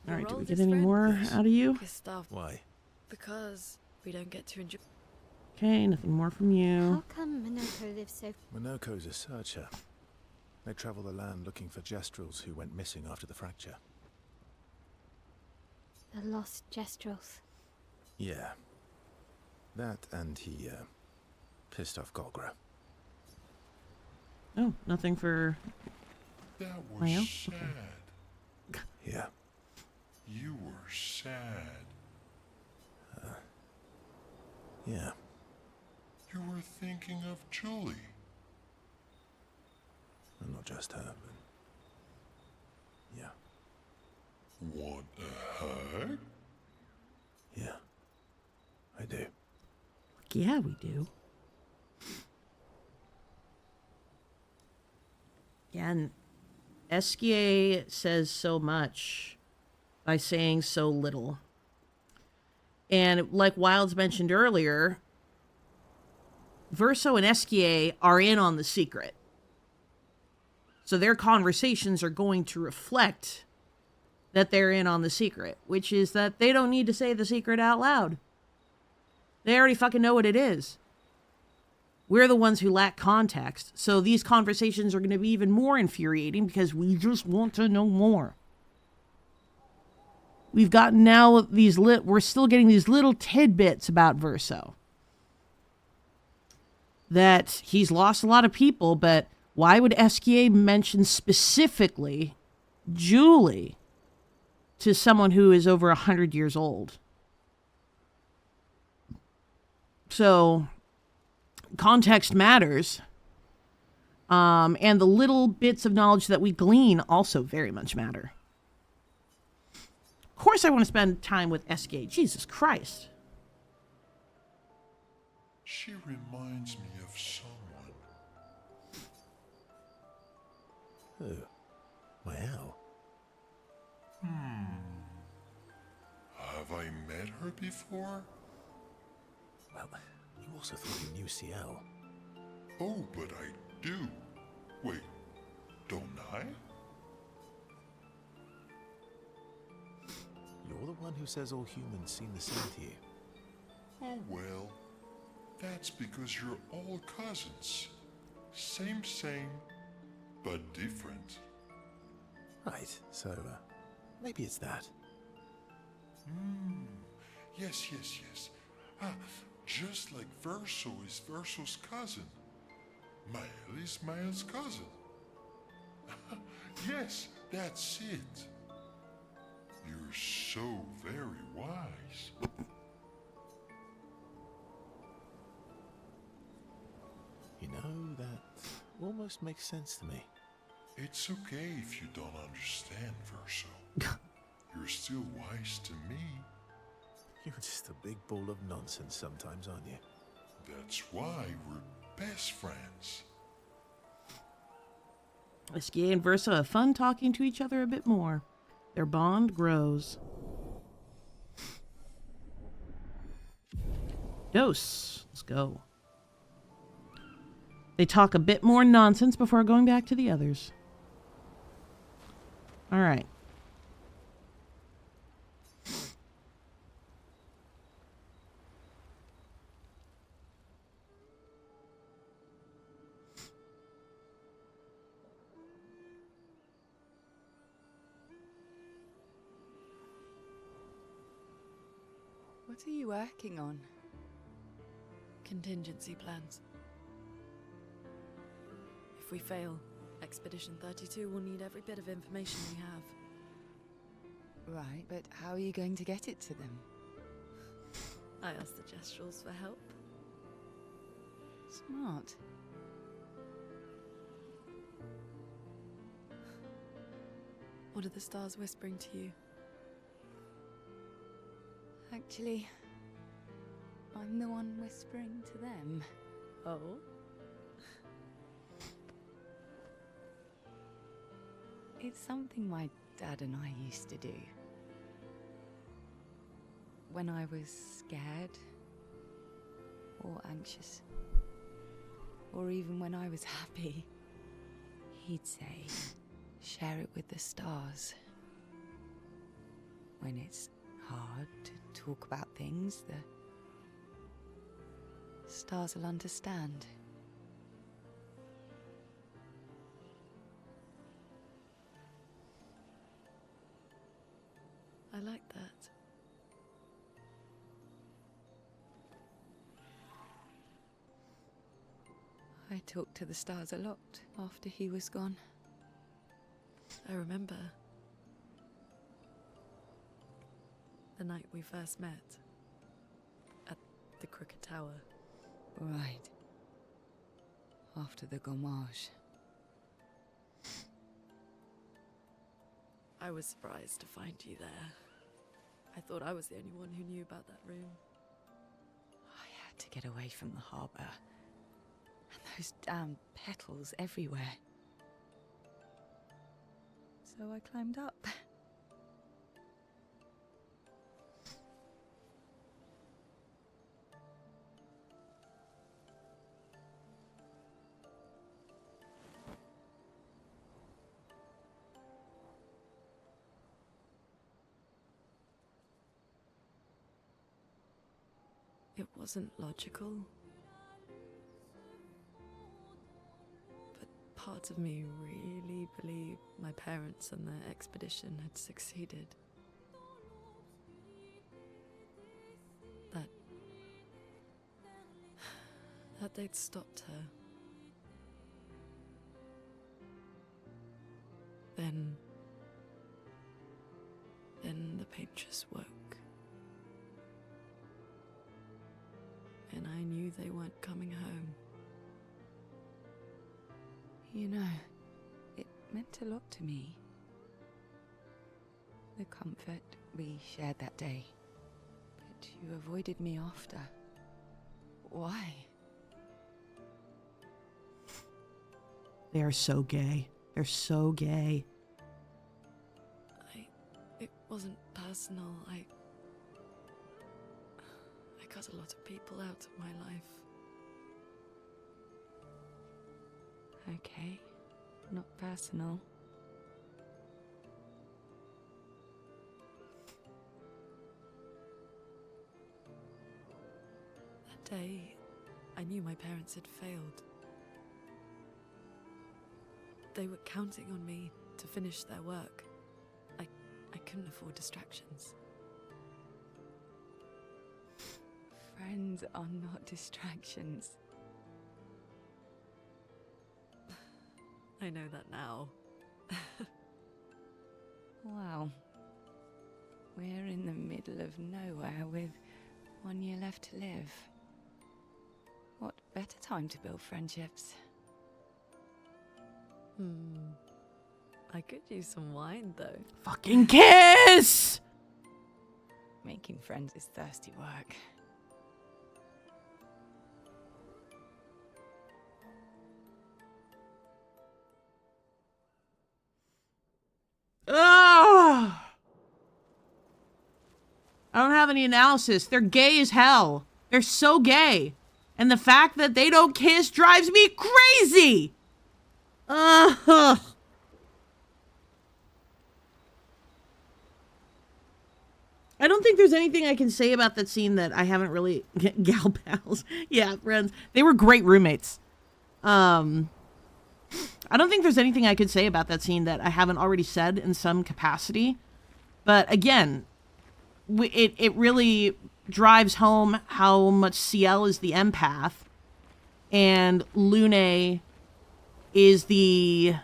All right, do we get any more out of you? Gustav, Why? because we don't get to enjoy. Okay, nothing more from you. How come Minoko lives so... Minoko's a searcher. They travel the land looking for Gestrels who went missing after the fracture. The lost Gestrels. Yeah. That and he, pissed off Golgra. Oh, nothing for... That was Well, sad. Yeah. You were sad. Yeah. You were thinking of Julie. And not just her, but... Yeah. Want a hug? Yeah. I do. Yeah, we do. Yeah, and Esquier says so much by saying so little. And like Wilds mentioned earlier, Verso and Esquier are in on the secret. So their conversations are going to reflect that they're in on the secret, which is that they don't need to say the secret out loud. They already fucking know what it is. We're the ones who lack context, so these conversations are going to be even more infuriating because we just want to know more. We've gotten now these we're still getting these little tidbits about Verso. That he's lost a lot of people, but why would Esquier mention specifically Julie to someone who is over 100 years old? So, context matters. And the little bits of knowledge that we glean also very much matter. Of course I want to spend time with Esquier. Jesus Christ. She reminds me of someone. Who? Well. Have I met her before? Well, you also thought you knew CL. Oh, but I do. Wait, don't I? You're the one who says all humans seem the same to you. Oh well, that's because you're all cousins. Same, but different. Right, so, maybe it's that. Yes. Ah, just like Verso is Verso's cousin. Mael is Mael's cousin. Yes, that's it. You're so very wise. You know, that almost makes sense to me. It's okay if you don't understand, Verso. You're still wise to me. You're just a big ball of nonsense sometimes, aren't you? That's why we're best friends. Esquier and Verso have fun talking to each other a bit more. Their bond grows. Dose. Let's go. They talk a bit more nonsense before going back to the others. All right. What are you working on? Contingency plans. If we fail, Expedition 32 will need every bit of information we have. Right, but how are you going to get it to them? I asked the Gestrals for help. Smart. What are the stars whispering to you? Actually, I'm the one whispering to them. Oh? It's something my dad and I used to do. When I was scared, or anxious, or even when I was happy, he'd say, share it with the stars. When it's hard to talk about things, the stars will understand. I like that. I talked to the stars a lot after he was gone. I remember the night we first met at the Crooked Tower. Right. After the gommage. I was surprised to find you there. I thought I was the only one who knew about that room. I had to get away from the harbour. And those damn petals everywhere. So I climbed up. It wasn't logical. But part of me really believed my parents and their expedition had succeeded. That they'd stopped her. Then the pain just woke. And I knew they weren't coming home. You know, it meant a lot to me. The comfort we shared that day. But you avoided me after. Why? They are so gay. They're so gay. It wasn't personal. I cut a lot of people out of my life. Okay, not personal. That day, I knew my parents had failed. They were counting on me to finish their work. I couldn't afford distractions. Friends are not distractions. I know that now. Wow. We're in the middle of nowhere with 1 year left to live. What better time to build friendships? I could use some wine, though. Fucking kiss! Making friends is thirsty work. Ugh! I don't have any analysis. They're gay as hell. They're so gay. And the fact that they don't kiss drives me crazy. Ugh. I don't think there's anything I can say about that scene that I haven't really... Gal pals. Yeah, friends. They were great roommates. I don't think there's anything I could say about that scene that I haven't already said in some capacity. But again, it really drives home how much CL is the empath and Lune is the,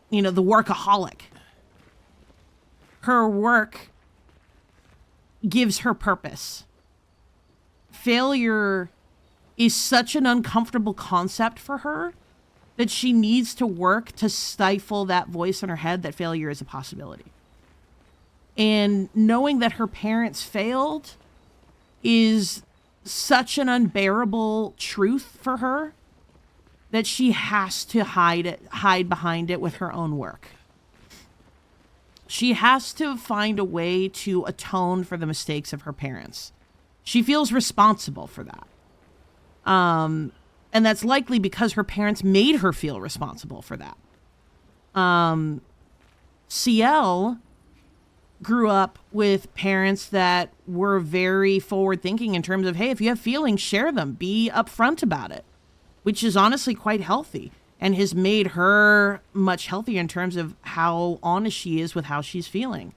you know, the workaholic. Her work gives her purpose. Failure is such an uncomfortable concept for her that she needs to work to stifle that voice in her head that failure is a possibility. And knowing that her parents failed is such an unbearable truth for her that she has to hide behind it with her own work. She has to find a way to atone for the mistakes of her parents. She feels responsible for that. And that's likely because her parents made her feel responsible for that. CL grew up with parents that were very forward thinking in terms of, hey, if you have feelings, share them, be upfront about it, which is honestly quite healthy and has made her much healthier in terms of how honest she is with how she's feeling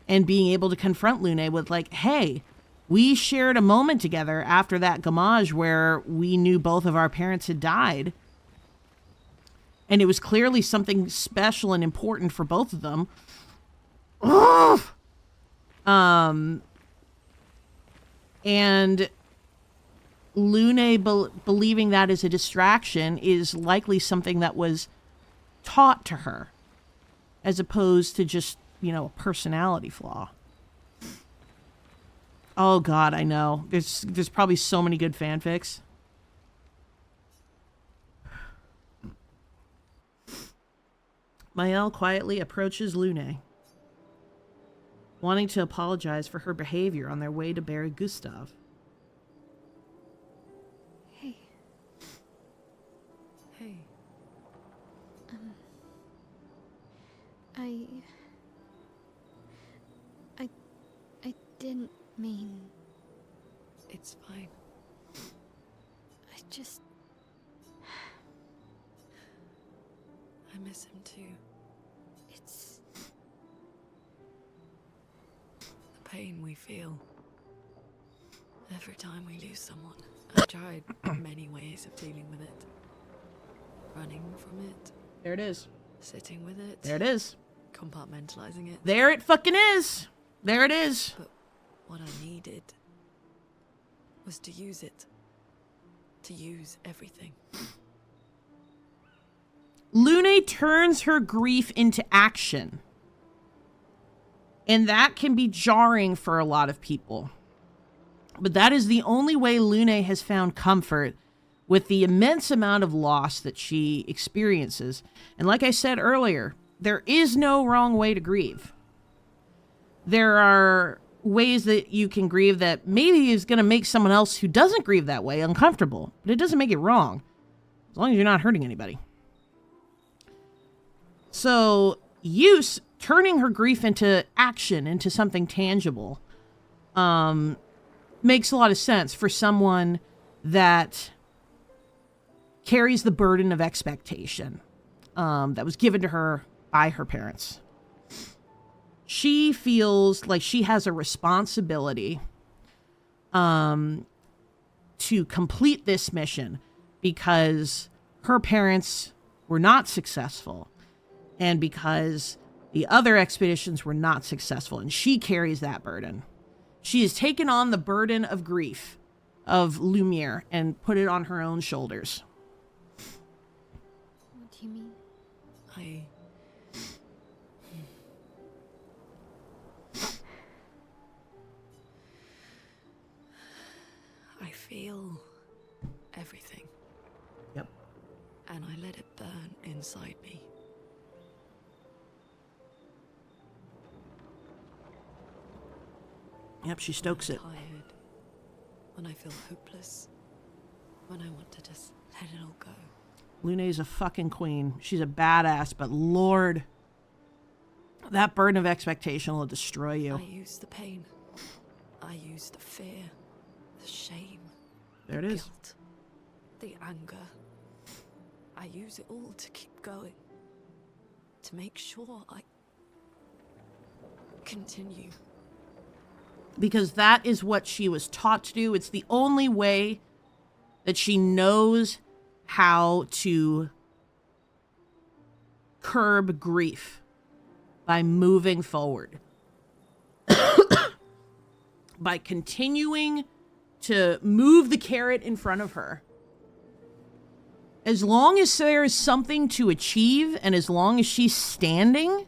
and being able to confront Lune with like, hey, we shared a moment together after that gamage where we knew both of our parents had died. And it was clearly something special and important for both of them. Ugh! And Lune believing that is a distraction is likely something that was taught to her as opposed to just, you know, a personality flaw. Oh God, I know. There's probably so many good fanfics. Maëlle quietly approaches Lune, wanting to apologize for her behavior on their way to bury Gustav. Hey. Hey. I didn't mean... It's fine. I just... I miss him too. It's... The pain we feel every time we lose someone. I've tried many ways of dealing with it. Running from it. There it is. Sitting with it. There it is. Compartmentalizing it. There it fucking is. There it is. But what I needed was to use it. To use everything. Lune turns her grief into action. And that can be jarring for a lot of people. But that is the only way Lune has found comfort with the immense amount of loss that she experiences. And like I said earlier, there is no wrong way to grieve. There are ways that you can grieve that maybe is going to make someone else who doesn't grieve that way uncomfortable, but it doesn't make it wrong, as long as you're not hurting anybody. So, Use turning her grief into action, into something tangible, makes a lot of sense for someone that carries the burden of expectation that was given to her by her parents. She feels like she has a responsibility to complete this mission because her parents were not successful and because the other expeditions were not successful, and she carries that burden. She has taken on the burden of grief of Lumiere and put it on her own shoulders. What do you mean? I feel everything. Yep. And I let it burn inside me. Yep, she stokes it. Tired. when I feel hopeless, when I want to just let it all go. Lune's a fucking queen. She's a badass, but Lord, that burden of expectation will destroy you. I use the pain. I use the fear, the shame, There it the is. guilt, the anger. I use it all to keep going. To make sure I continue. Because that is what she was taught to do. It's the only way that she knows how to curb grief, by moving forward. By continuing to move the carrot in front of her. As long as there is something to achieve, and as long as she's standing,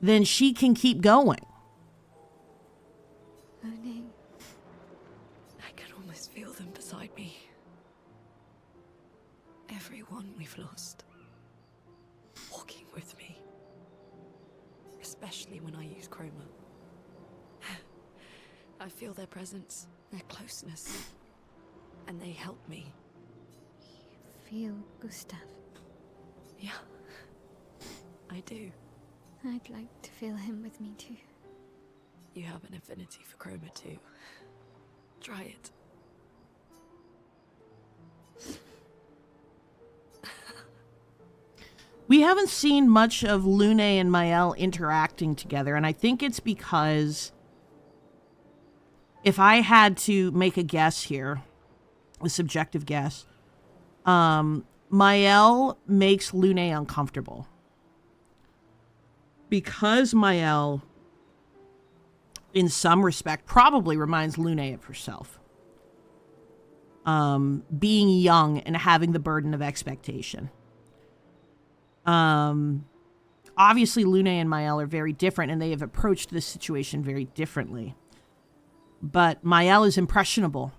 then she can keep going. Lune, I can almost feel them beside me. Everyone we've lost. Walking with me. Especially when I use Chroma. I feel their presence, their closeness. And they help me. feel Gustav. Yeah. I do. I'd like to feel him with me too. You have an affinity for Chroma too. Try it. We haven't seen much of Lune and Mael interacting together, and I think it's because, if I had to make a guess here, a subjective guess, Mael makes Lune uncomfortable. Because Mael, in some respect, probably reminds Lune of herself. Being young and having the burden of expectation. Obviously Lune and Mael are very different, and they have approached this situation very differently. But Mael is impressionable.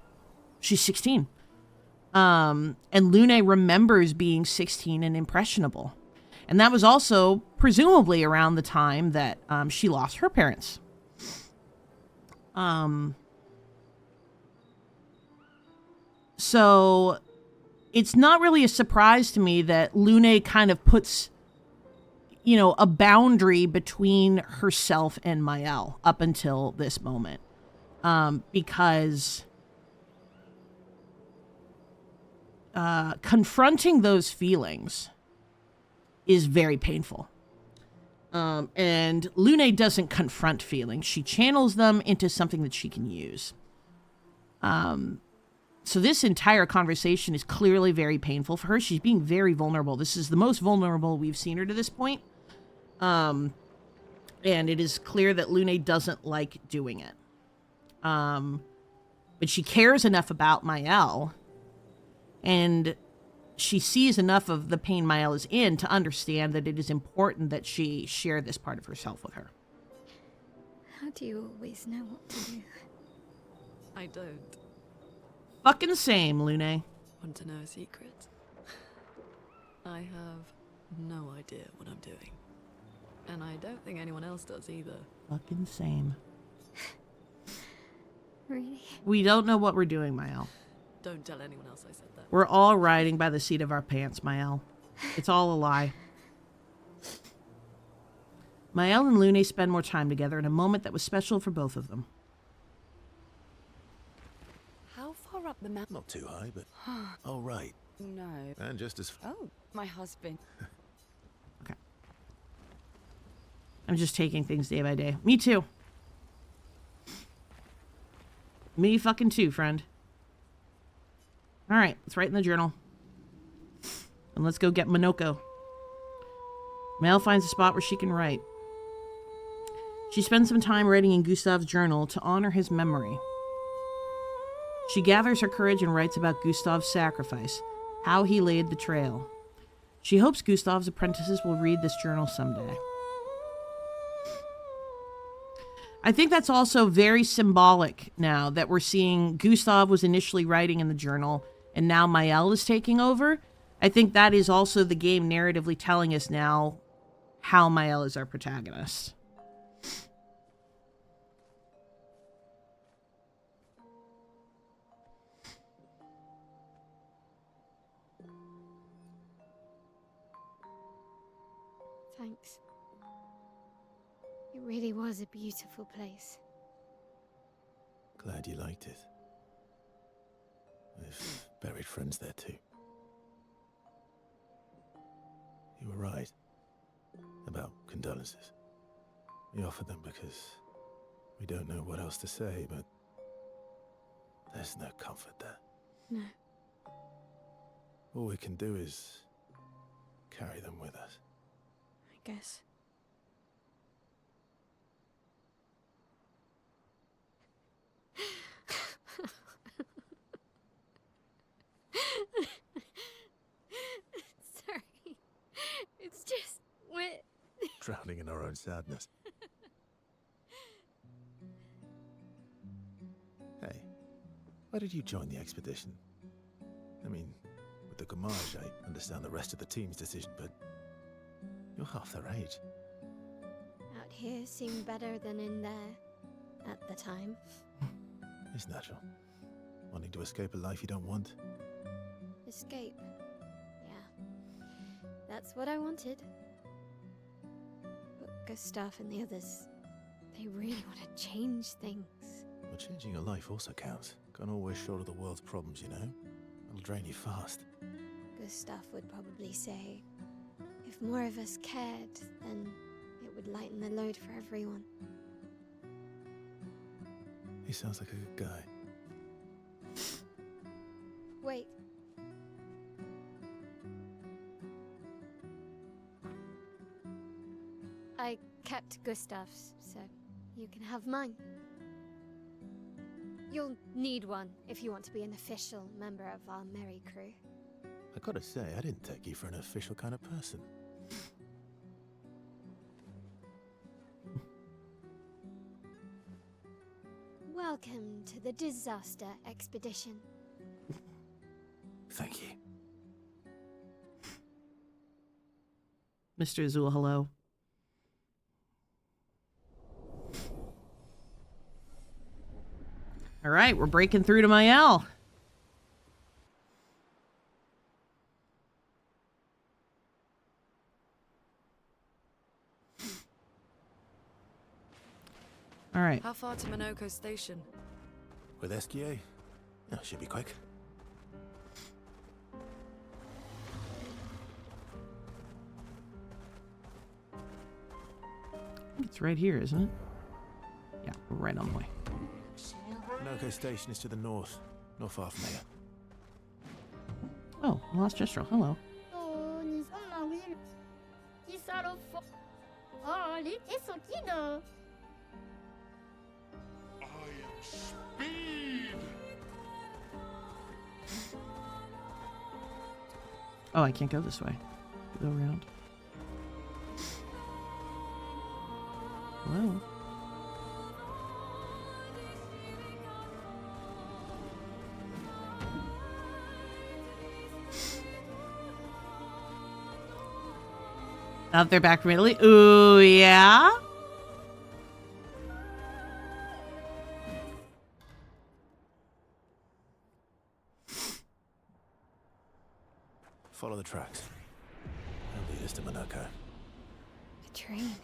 She's 16. And Lune remembers being 16 and impressionable. And that was also presumably around the time that she lost her parents. So it's not really a surprise to me that Lune kind of puts, you know, a boundary between herself and Mael up until this moment. Because confronting those feelings is very painful. And Lune doesn't confront feelings. She channels them into something that she can use. So this entire conversation is clearly very painful for her. She's being very vulnerable. This is the most vulnerable we've seen her to this point. And it is clear that Lune doesn't like doing it. But she cares enough about Mael, and she sees enough of the pain Mael is in to understand that it is important that she share this part of herself with her. How do you always know what to do? I don't. Fucking same, Lune. Want to know a secret? I have no idea what I'm doing. And I don't think anyone else does either. Fucking same. Really? We don't know what we're doing, Mael. Don't tell anyone else I said that. We're all riding by the seat of our pants, Mael. It's all a lie. Mael and Lune spend more time together in a moment that was special for both of them. How far up the mountain? Not too high, but all right. No. And just as Oh, my husband. Okay. I'm just taking things day by day. Me too. Me fucking too, friend. All right, let's write in the journal. And let's go get Monoko. Mael finds a spot where she can write. She spends some time writing in Gustav's journal to honor his memory. She gathers her courage and writes about Gustav's sacrifice, how he laid the trail. She hopes Gustav's apprentices will read this journal someday. I think that's also very symbolic now that we're seeing Gustav was initially writing in the journal and now Mael is taking over. I think that is also the game narratively telling us now how Mael is our protagonist. Thanks. It really was a beautiful place. Glad you liked it. We've buried friends there too. You were right about condolences. We offered them because we don't know what else to say, but there's no comfort there. No. All we can do is carry them with us. I guess. Sorry. It's just wet. Drowning in our own sadness. Hey, why did you join the expedition? I mean, with the Gamage, I understand the rest of the team's decision, but you're half their age. Out here seemed better than in there at the time. It's natural. Wanting to escape a life you don't want. Escape. Yeah. That's what I wanted. But Gustav and the others, they really want to change things. Well, changing your life also counts. Can't always shoulder the world's problems, you know? It'll drain you fast. Gustav would probably say, if more of us cared, then it would lighten the load for everyone. He sounds like a good guy. Wait. I kept Gustav's, so you can have mine. You'll need one if you want to be an official member of our merry crew. I gotta say, I didn't take you for an official kind of person. Welcome to the disaster expedition. Thank you. Mr. Azul, hello. All right, we're breaking through to Mael. All right. How far to Minoko Station? With SGA? Yeah, should be quick. It's right here, isn't it? Yeah, we're right on the way. Minoko Station is to the north. Not far from here. Oh, Lost Gestural, hello. Oh, nous sommes la ville. Qui ça le fo- Oh, l'été soquino. I am speed! Oh, I can't go this way. Go around. Hello? Out there back from Italy. Ooh, yeah? Follow the tracks. They'll lead us to Minoko. A train.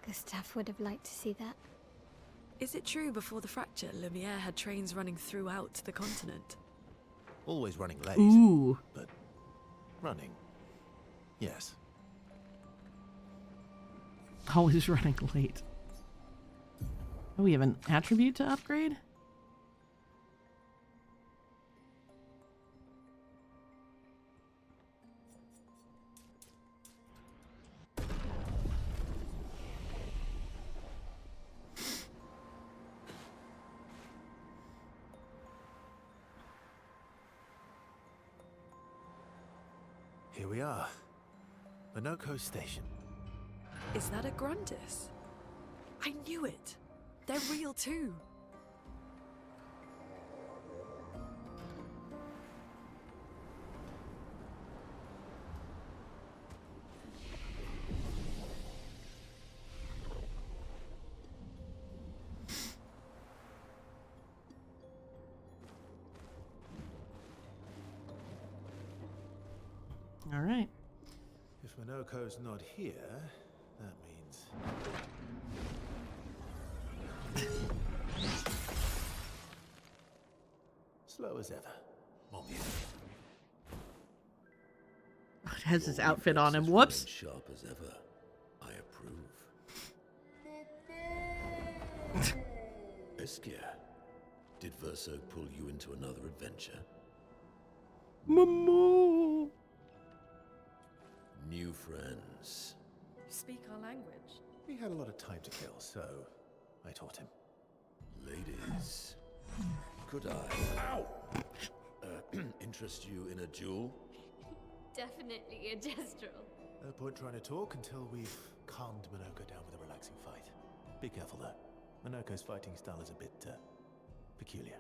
Gustav would have liked to see that. Is it true before the fracture, Lumiere had trains running throughout the continent? Always running late. Ooh. But running. Yes. Always running late. Oh, we have an attribute to upgrade? Here we are. Minoko Station. Is that a Grundis? I knew it! They're real too! All right. If Minoko's not here, that means... slow as ever. Mon Dieu. It has his outfit on him. Whoops. Sharp as ever. I approve. Obscur, did Verso pull you into another adventure? Momo. New friends. You speak our language. He had a lot of time to kill, so I taught him. Ladies, could I interest you in a duel? Definitely a gestural. No point trying to talk until we've calmed Minoko down with a relaxing fight. Be careful though. Minoko's fighting style is a bit peculiar.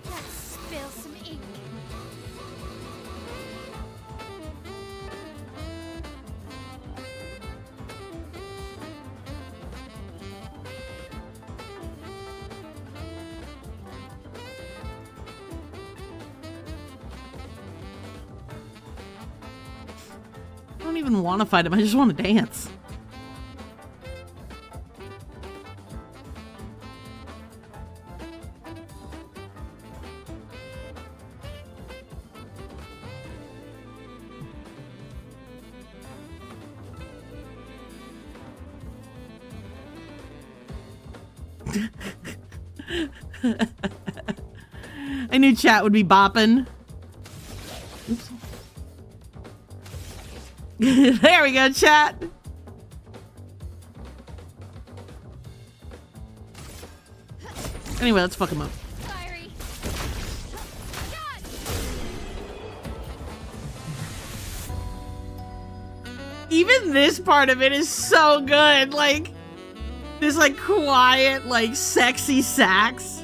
Let's spill some ink. I don't even want to fight him. I just want to dance. I knew chat would be bopping. Oops. There we go, chat. Anyway, let's fuck him up. Fiery. Even this part of it is so good. Like, this like quiet, like sexy sax.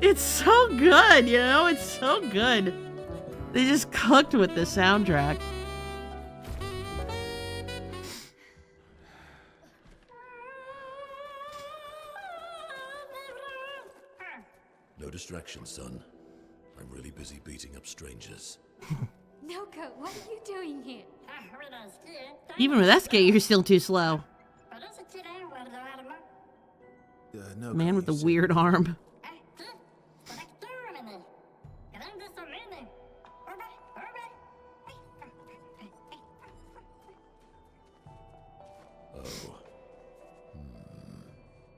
It's so good, you know? It's so good. They just cooked with the soundtrack. No distraction, son. I'm really busy beating up strangers. Noko, what are you doing here? Even with Escape, you're still too slow. No Man with the said- weird arm. Oh.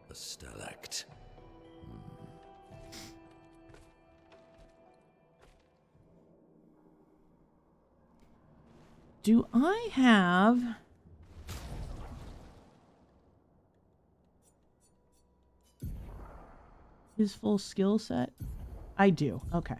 A stalact. Do I have... his full skill set? I do. Okay.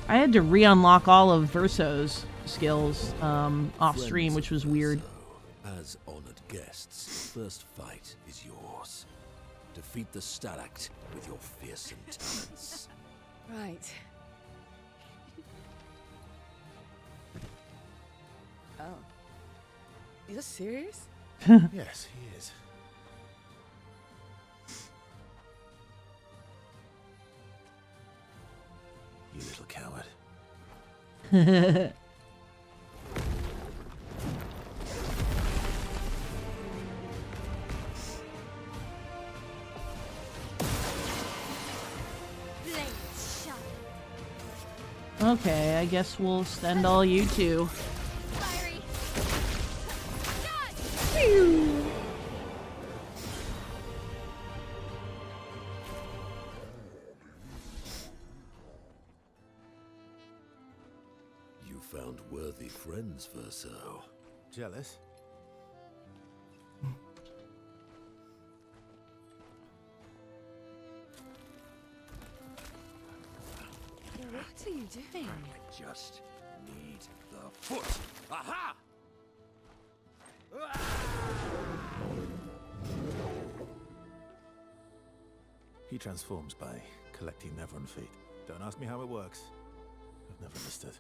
I had to re-unlock all of Verso's skills off stream, which was weird. As honored guests, first fight is yours. Defeat the stalact with your fearsome talents. Right. Oh. You're serious? Yes, he is. You little coward. Blades sharp. Okay, I guess we'll send all you two. Fiery. You found worthy friends, Verso. Jealous? What are you doing? I just need the foot. Aha! He transforms by collecting Neveron feet. Don't ask me how it works. I've never understood.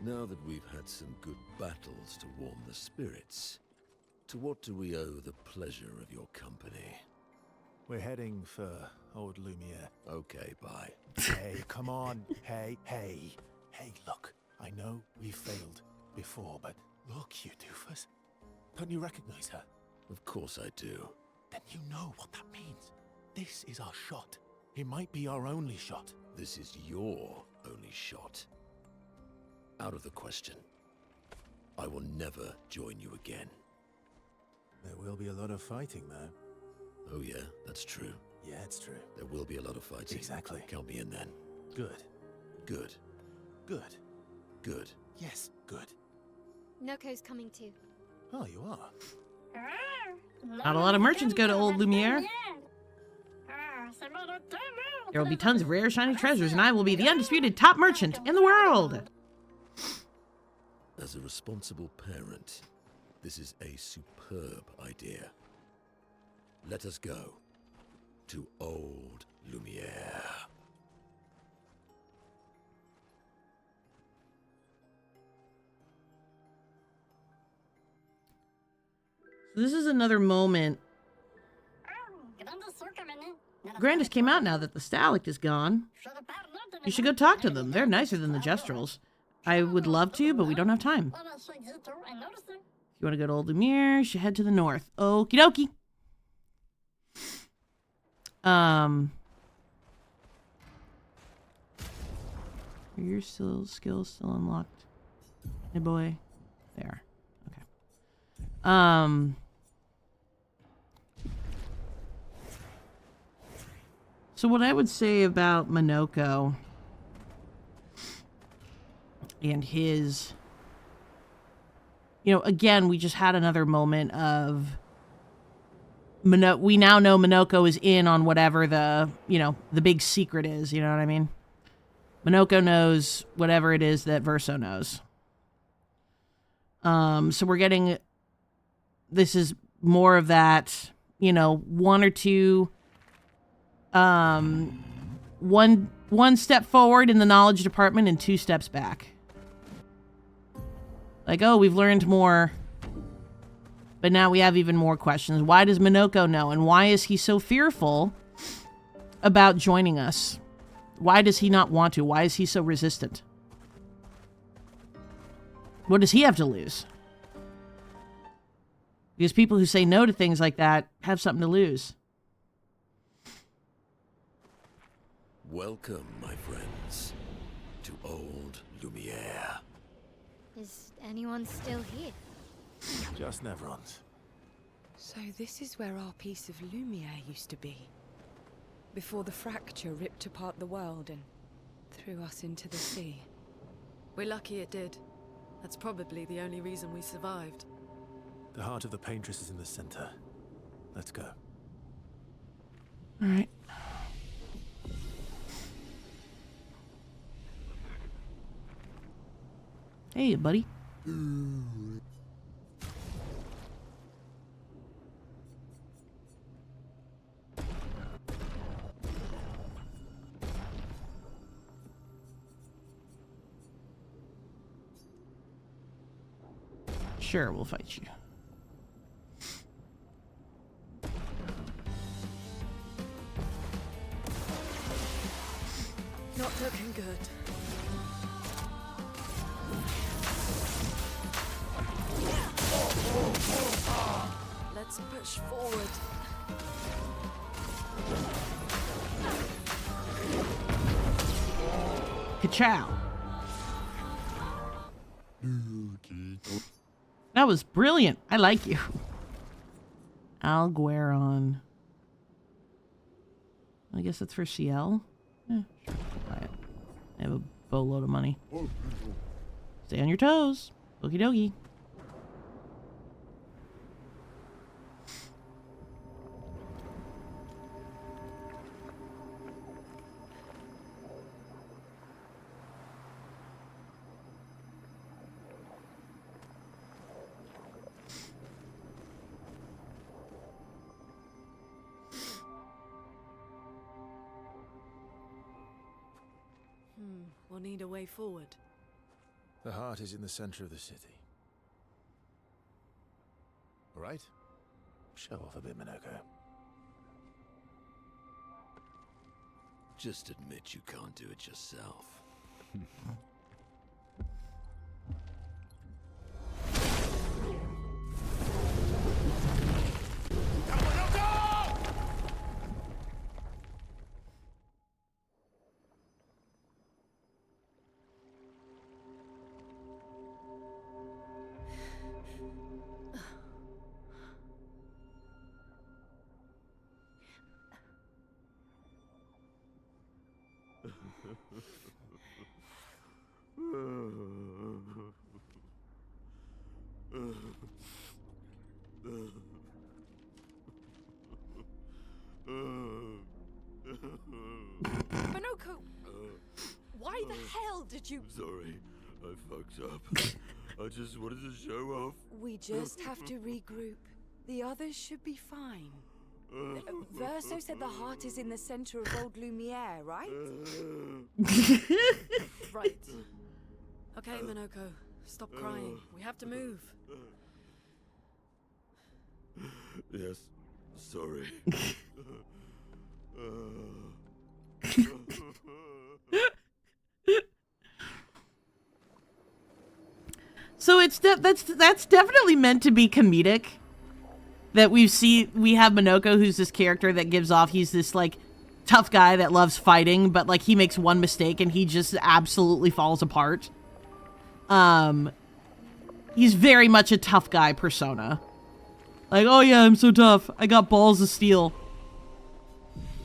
Now that we've had some good battles to warm the spirits, to what do we owe the pleasure of your company? We're heading for old Lumiere. Okay, bye. Hey, come on. Hey, look. I know we've failed before, but look, you doofus. Don't you recognize her? Of course I do. Then you know what that means. This is our shot. It might be our only shot. This is your only shot. Out of the question. I will never join you again. There will be a lot of fighting, though. Oh yeah, that's true. Yeah, it's true. There will be a lot of fighting. Exactly. Count me in then. Good. Good. Good. Good. Yes, good. Noko's coming too. Oh, you are? Not a lot of merchants go to Old Lumiere. There will be tons of rare shiny treasures, and I will be the undisputed top merchant in the world. As a responsible parent, this is a superb idea. Let us go to Old Lumiere. This is another moment. Grandis came out now that the Stalect is gone. You should go talk to them. They're nicer than the Gestrels. I would love to, but we don't have time. If you want to go to Old Lumiere, you should head to the north. Okie dokie. Are your skills still unlocked? Hey boy. There. Okay. So what I would say about Minoko and his, again, we just had another moment of we now know Minoko is in on whatever the big secret is, you know what I mean? Minoko knows whatever it is that Verso knows. So we're getting, this is more of that, one or two, one step forward in the knowledge department and 2 steps back. Like, oh, we've learned more, but now we have even more questions. Why does Minoko know? And why is he so fearful about joining us? Why does he not want to? Why is he so resistant? What does he have to lose? Because people who say no to things like that have something to lose. Welcome, my friends, to Old Lumiere. Is anyone still here? Just Neverons. So this is where our piece of Lumiere used to be. Before the fracture ripped apart the world and threw us into the sea. We're lucky it did. That's probably the only reason we survived. The heart of the Paintress is in the center. Let's go. All right. Hey, buddy. Sure, we'll fight you. Not looking good. Let's push forward. Ka-chow. That was brilliant. I like you. Algueron. I guess that's for CL. Sure, I'll buy it. I have a boatload of money. Stay on your toes. Okie dokie. or need a way forward. The heart is in the center of the city. All right? Show off a bit, Minoko. Just admit you can't do it yourself. Minoko! Why the hell did you... Sorry, I fucked up. I just wanted to show off. We just have to regroup. The others should be fine. Verso said the heart is in the center of Old Lumiere, right? Right. Okay, Minoko. Stop crying. We have to move. Yes, sorry. So it's that's definitely meant to be comedic. That we have Minoko, who's this character that gives off, he's this like tough guy that loves fighting, but like he makes one mistake and he just absolutely falls apart. He's very much a tough guy persona. Like, oh yeah, I'm so tough. I got balls of steel.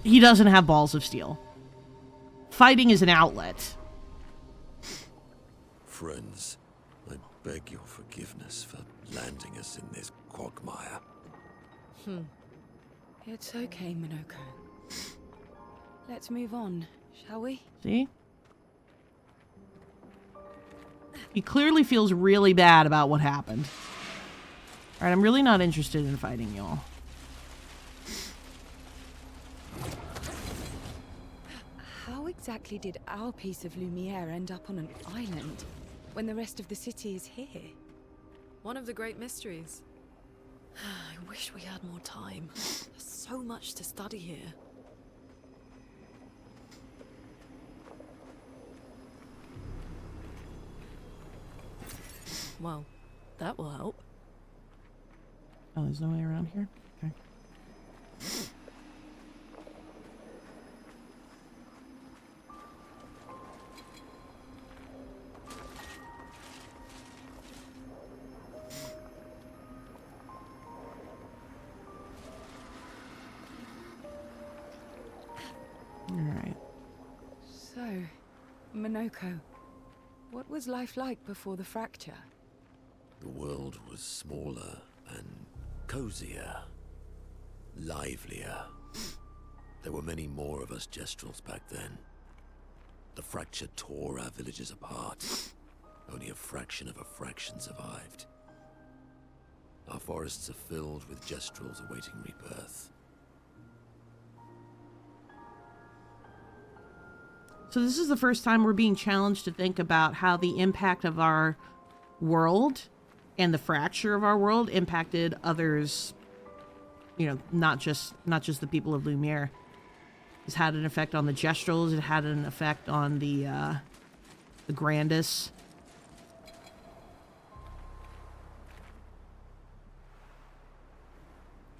He doesn't have balls of steel. Fighting is an outlet. Friends, I beg your forgiveness for landing us in this quagmire. It's okay, Minoko. Let's move on, shall we? See? He clearly feels really bad about what happened. Alright, I'm really not interested in fighting y'all. How exactly did our piece of Lumiere end up on an island when the rest of the city is here? One of the great mysteries. I wish we had more time. There's so much to study here. Well, that will help. Oh, there's no way around here? Okay. Alright. So, Minoko, what was life like before the fracture? The world was smaller and cozier, livelier. There were many more of us Gestrels back then. The fracture tore our villages apart. Only a fraction of a fraction survived. Our forests are filled with Gestrels awaiting rebirth. So this is the first time we're being challenged to think about how the impact of our world and the fracture of our world impacted others, you know, not just the people of Lumiere. It's had an effect on the Gestrels, it had an effect on the Grandis.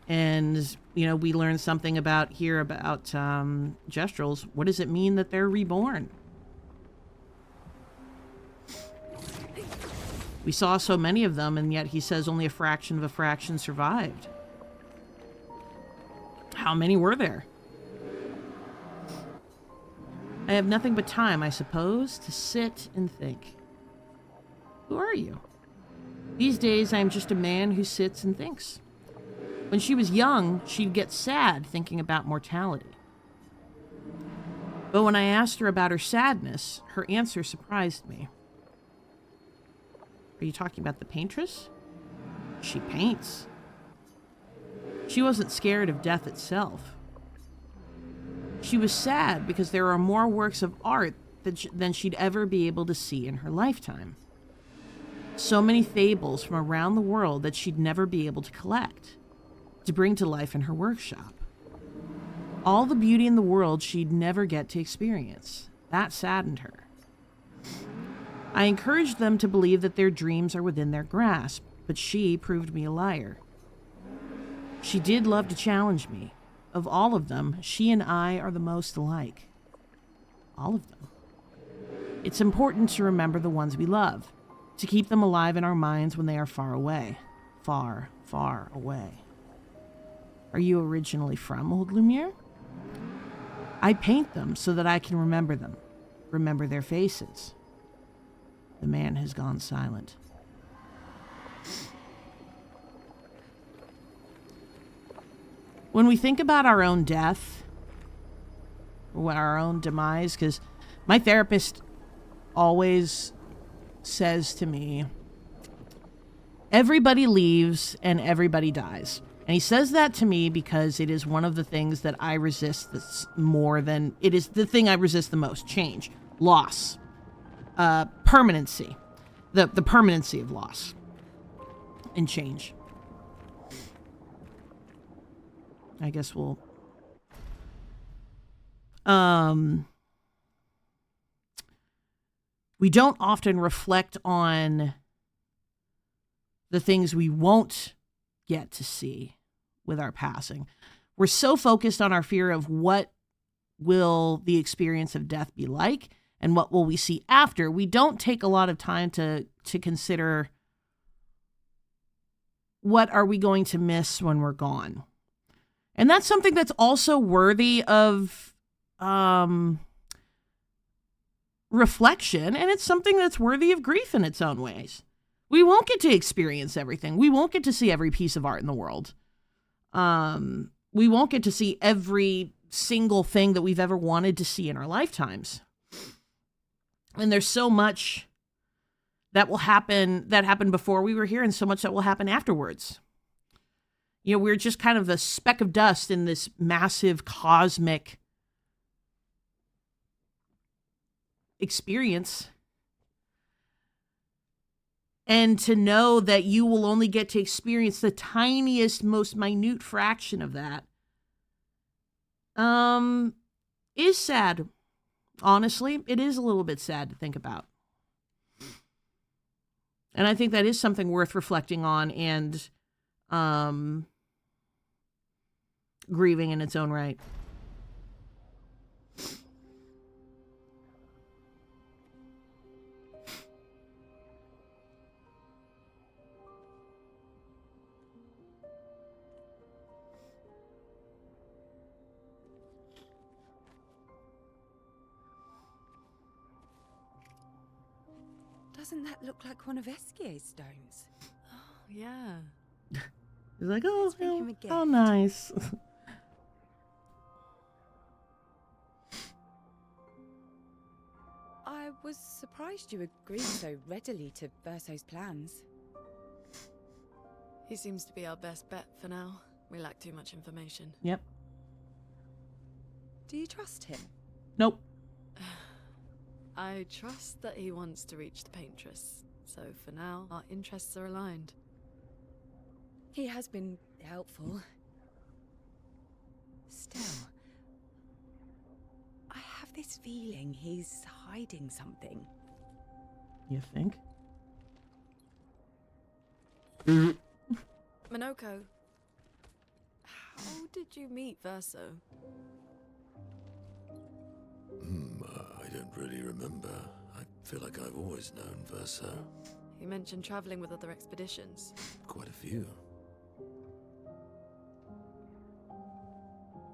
And, you know, we learned something about Gestrels. What does it mean that they're reborn? We saw so many of them, and yet he says only a fraction of a fraction survived. How many were there? I have nothing but time, I suppose, to sit and think. Who are you? These days, I am just a man who sits and thinks. When she was young, she'd get sad thinking about mortality. But when I asked her about her sadness, her answer surprised me. Are you talking about the paintress? She paints. She wasn't scared of death itself. She was sad because there are more works of art than she'd ever be able to see in her lifetime. So many fables from around the world that she'd never be able to collect, to bring to life in her workshop. All the beauty in the world she'd never get to experience. That saddened her. I encouraged them to believe that their dreams are within their grasp, but she proved me a liar. She did love to challenge me. Of all of them, she and I are the most alike. All of them. It's important to remember the ones we love, to keep them alive in our minds when they are far away. Far, far away. Are you originally from Old Lumiere? I paint them so that I can remember them, remember their faces. The man has gone silent. When we think about our own death, or our own demise, because my therapist always says to me, everybody leaves and everybody dies. And he says that to me because it is one of the things that I resist this more than, it is the thing I resist the most. Change, loss, permanency, the permanency of loss and change. I guess we'll, we don't often reflect on the things we won't get to see with our passing. We're so focused on our fear of what will the experience of death be like and what will we see after. We don't take a lot of time to consider what are we going to miss when we're gone. And that's something that's also worthy of reflection, and it's something that's worthy of grief in its own ways. We won't get to experience everything. We won't get to see every piece of art in the world. We won't get to see every single thing that we've ever wanted to see in our lifetimes. And there's so much that will happen, that happened before we were here, and so much that will happen afterwards. You know, we're just kind of a speck of dust in this massive cosmic experience. And to know that you will only get to experience the tiniest, most minute fraction of that is sad. Honestly, it is a little bit sad to think about. And I think that is something worth reflecting on and grieving in its own right. Doesn't that look like one of Esquier's stones? Oh, yeah. He's like, Let's bring him a gift. how nice. I was surprised you agreed so readily to Verso's plans. He seems to be our best bet for now. We lack too much information. Yep. Do you trust him? Nope. I trust that he wants to reach the paintress. So for now, our interests are aligned. He has been helpful. Still, I have this feeling he's hiding something. You think? Minoko, how did you meet Verso? I don't really remember. I feel like I've always known Verso. You mentioned traveling with other expeditions. Quite a few.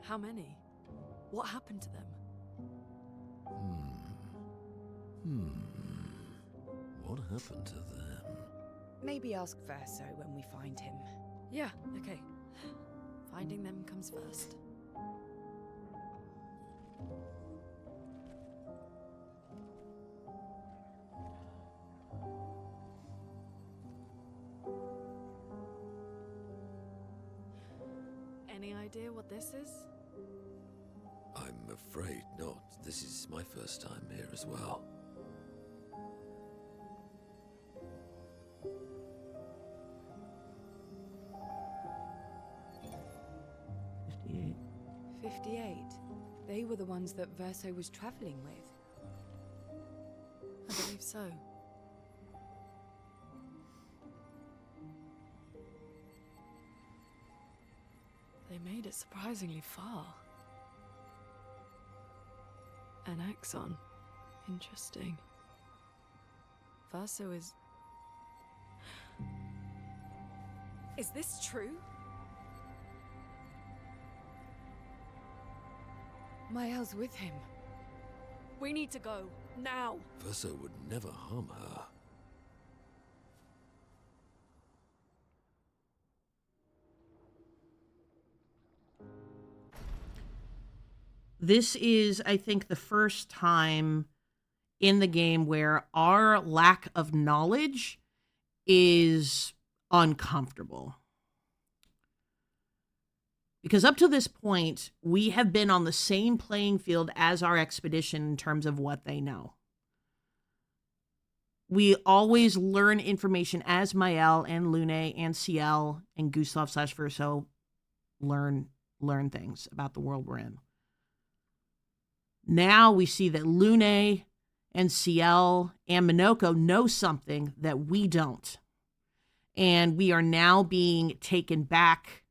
How many? What happened to them? What happened to them? Maybe ask Verso when we find him. Yeah, okay. Finding them comes first. Any idea what this is? I'm afraid not. This is my first time here as well. "58." 58. They were the ones that Verso was traveling with. I believe so. They made it surprisingly far. An axon. Interesting. Verso is... Is this true? Mael's with him. We need to go. Now! Verso would never harm her. This is, I think, the first time in the game where our lack of knowledge is uncomfortable. Because up to this point, we have been on the same playing field as our expedition in terms of what they know. We always learn information as Mael and Lune and Ciel and Gustav/Verso learn things about the world we're in. Now we see that Lune and Ciel and Minoko know something that we don't. And we are now being taken back,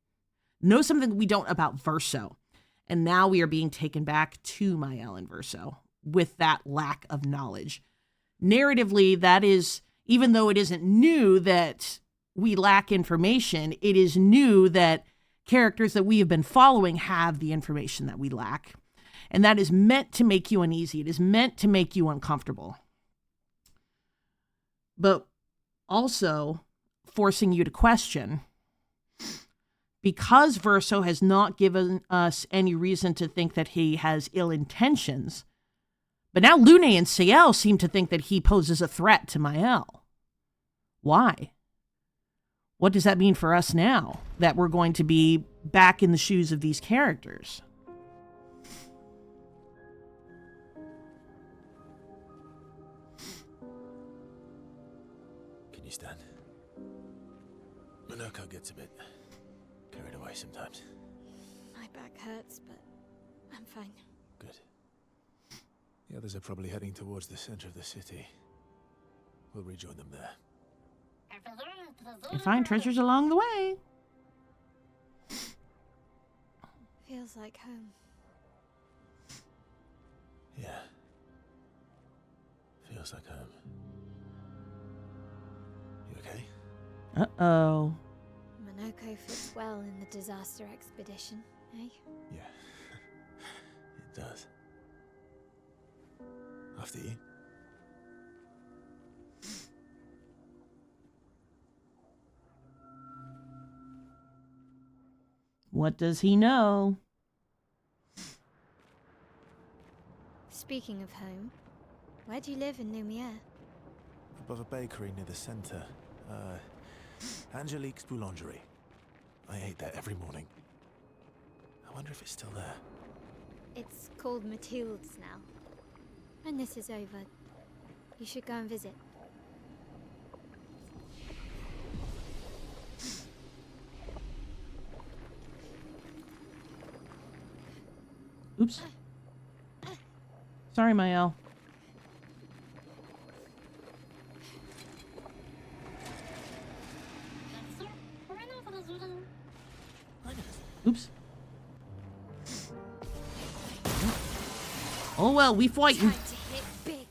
know something that we don't about Verso. And now we are being taken back to Mael and Verso with that lack of knowledge. Narratively, that is, even though it isn't new that we lack information, it is new that characters that we have been following have the information that we lack. And that is meant to make you uneasy. It is meant to make you uncomfortable. But also forcing you to question. Because Verso has not given us any reason to think that he has ill intentions, but now Lune and Ciel seem to think that he poses a threat to Mael. Why? What does that mean for us now that we're going to be back in the shoes of these characters? Can you stand? Minoko gets a bit carried away sometimes. My back hurts, but I'm fine. Good. The others are probably heading towards the center of the city. We'll rejoin them there. And find treasures along the way. Feels like home. Yeah. Feels like home. You okay? Uh-oh. Minoko fits well in the disaster expedition, eh? Yeah. It does. After you. What does he know? Speaking of home, where do you live in Lumiere? Above a bakery near the center. Angelique's Boulangerie. I ate there every morning. I wonder if it's still there. It's called Mathilde's now. When this is over, you should go and visit. Oops. Sorry, Mael. Oops. Oh well, we fighting. Time to hit big.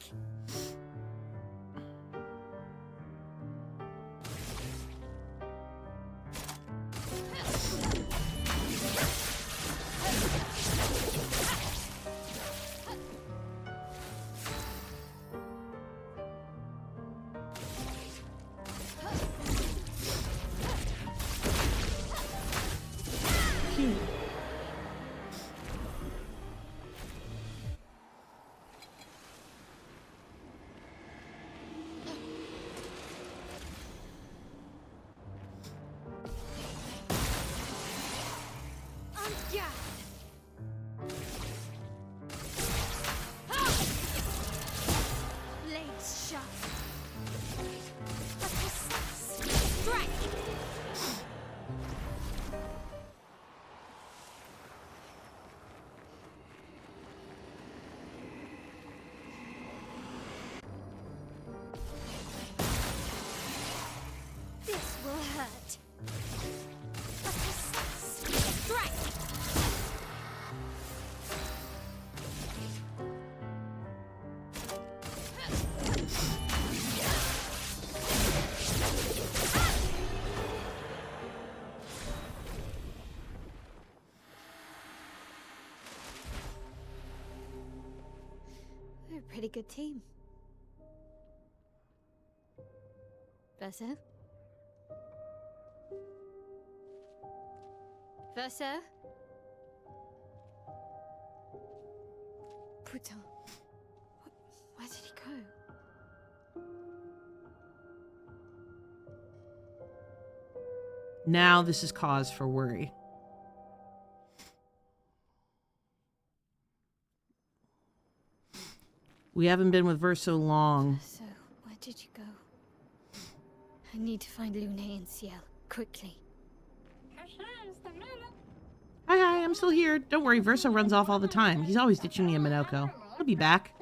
pretty good team. Verso? Verso? Putain. Where did he go? Now this is cause for worry. We haven't been with Verso long. So, where did you go? I need to find Lune and Ciel, quickly. Hi, I'm still here. Don't worry, Verso runs off all the time. He's always ditching me and Minoko. He'll be back.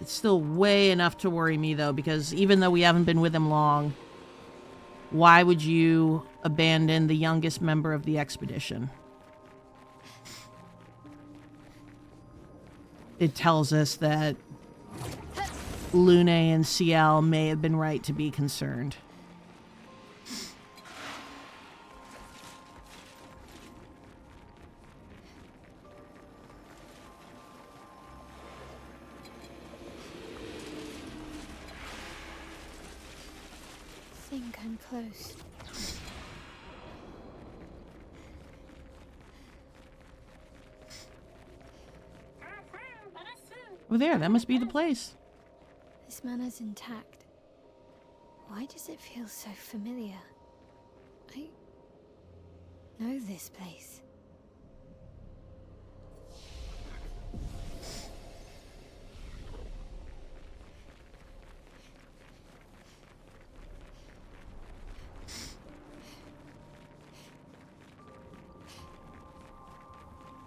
It's still way enough to worry me, though, because even though we haven't been with him long, why would you abandon the youngest member of the expedition? It tells us that Lune and Ciel may have been right to be concerned. I think I'm close. Oh, there, that must be the place. This manor's intact. Why does it feel so familiar? I know this place.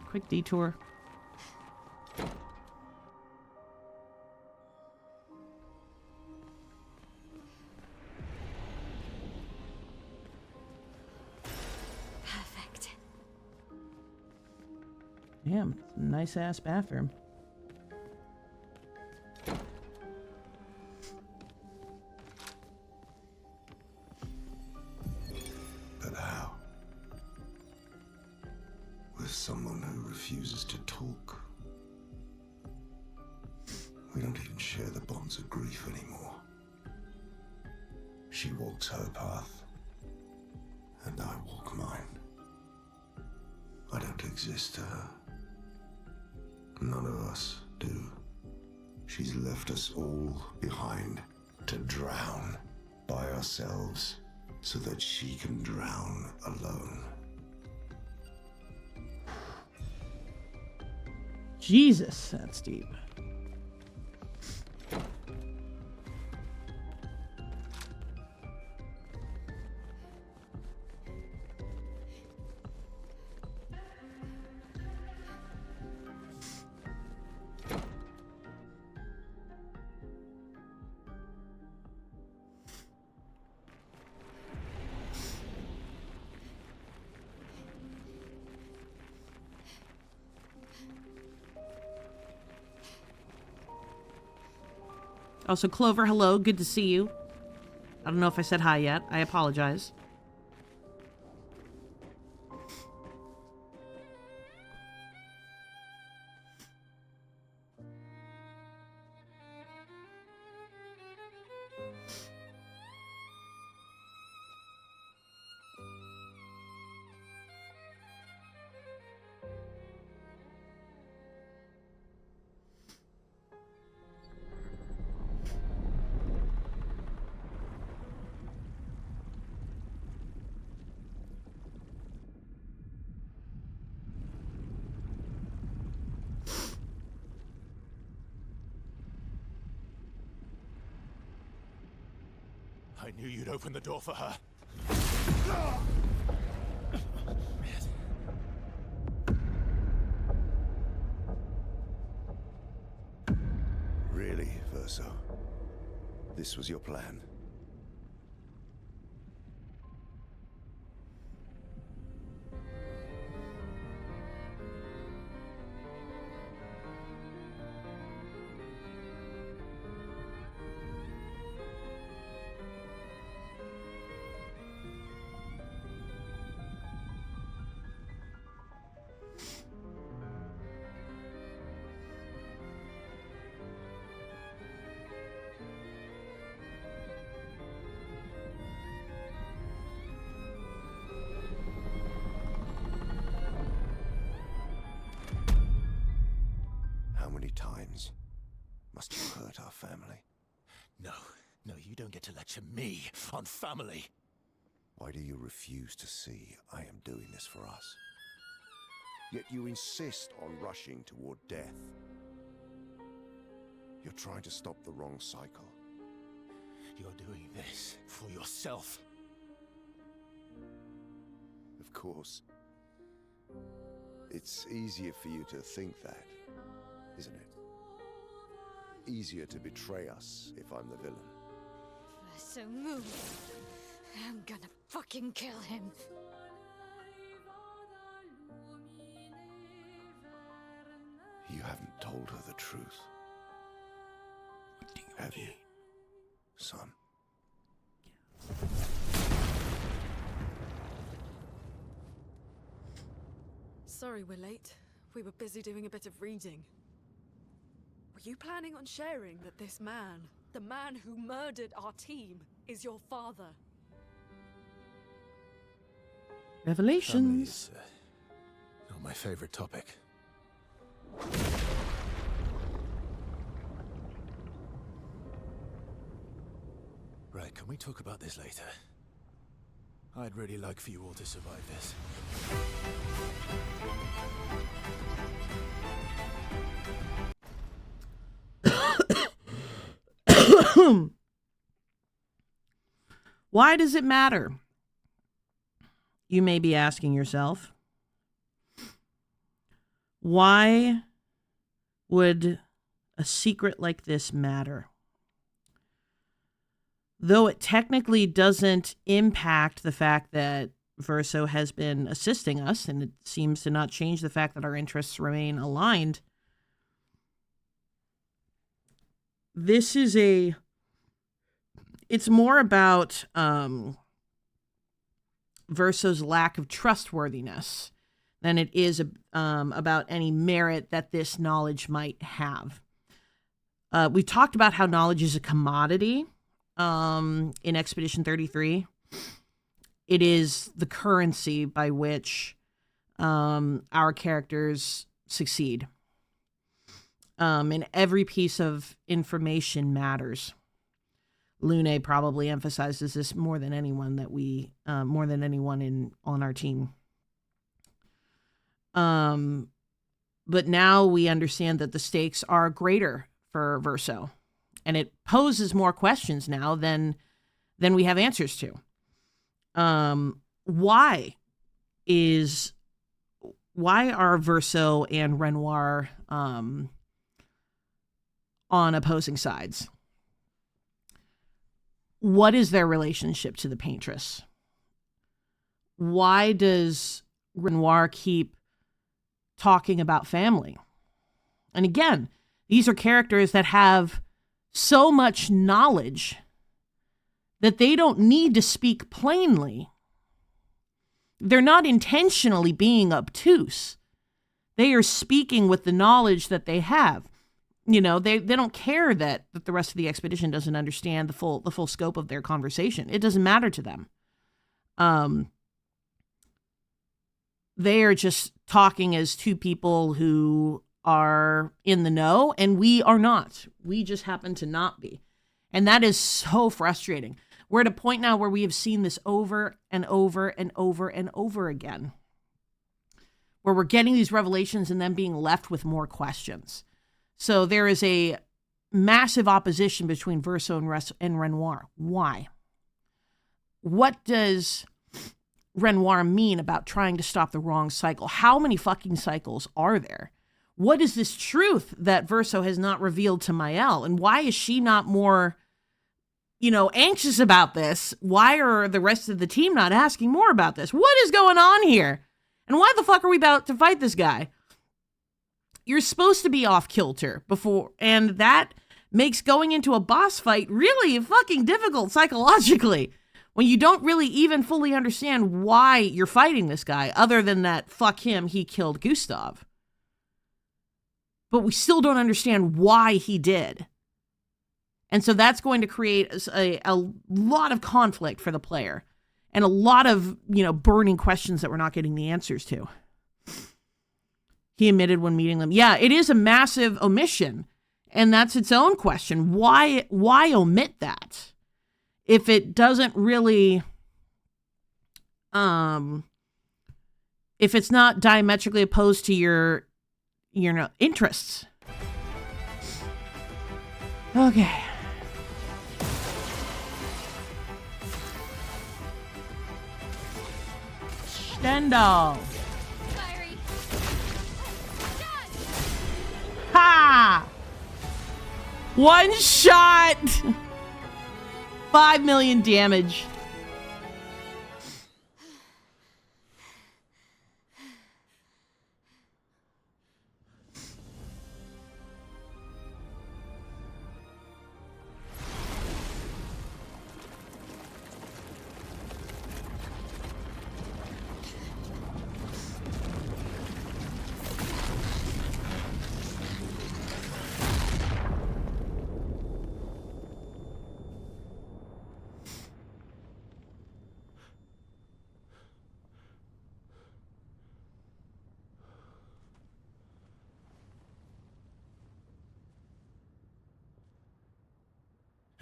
Quick detour. Perfect. Damn, nice ass bathroom. But how? With someone who refuses to talk. We don't even share the bonds of grief anymore. She walks her path, and I walk mine. I don't exist to her. None of us do. She's left us all behind to drown by ourselves so that she can drown alone. Jesus, that's deep. Also, Clover, hello. Good to see you. I don't know if I said hi yet. I apologize. I knew you'd open the door for her. Really, Verso? This was your plan? times. Must you hurt our family? No, you don't get to lecture me on family. Why do you refuse to see I am doing this for us? Yet you insist on rushing toward death. You're trying to stop the wrong cycle. You're doing this for yourself. Of course. It's easier for you to think that, isn't it? Easier to betray us if I'm the villain. So move. I'm gonna fucking kill him. You haven't told her the truth. Have you, son? Sorry we're late. We were busy doing a bit of reading. Were you planning on sharing that this man, the man who murdered our team, is your father? Revelations. Family's not my favorite topic. Right, can we talk about this later? I'd really like for you all to survive this. Why does it matter? You may be asking yourself. Why would a secret like this matter? Though it technically doesn't impact the fact that Verso has been assisting us, and it seems to not change the fact that our interests remain aligned, it's more about Verso's lack of trustworthiness than it is about any merit that this knowledge might have. We talked about how knowledge is a commodity in Expedition 33. It is the currency by which our characters succeed. And every piece of information matters. Lune probably emphasizes this more than anyone on our team. But now we understand that the stakes are greater for Verso, and it poses more questions now than we have answers to. Why are Verso and Renoir on opposing sides? What is their relationship to the Paintress? Why does Renoir keep talking about family? And again, these are characters that have so much knowledge that they don't need to speak plainly. They're not intentionally being obtuse. They are speaking with the knowledge that they have. You know, they don't care that the rest of the expedition doesn't understand the full scope of their conversation. It doesn't matter to them. They are just talking as two people who are in the know, and we are not. We just happen to not be. And that is so frustrating. We're at a point now where we have seen this over and over and over and over again, where we're getting these revelations and then being left with more questions. So there is a massive opposition between Verso and Renoir. Why? What does Renoir mean about trying to stop the wrong cycle? How many fucking cycles are there? What is this truth that Verso has not revealed to Mael? And why is she not more, anxious about this? Why are the rest of the team not asking more about this? What is going on here? And why the fuck are we about to fight this guy? You're supposed to be off kilter before, and that makes going into a boss fight really fucking difficult psychologically when you don't really even fully understand why you're fighting this guy, other than that, fuck him, he killed Gustav. But we still don't understand why he did. And so that's going to create a lot of conflict for the player and a lot of, burning questions that we're not getting the answers to. he admitted when meeting them. Yeah, it is a massive omission. And that's its own question. Why omit that? If it doesn't really, if it's not diametrically opposed to your interests. Okay. Stendhal. Fiery. Ha! One shot! 5 million damage.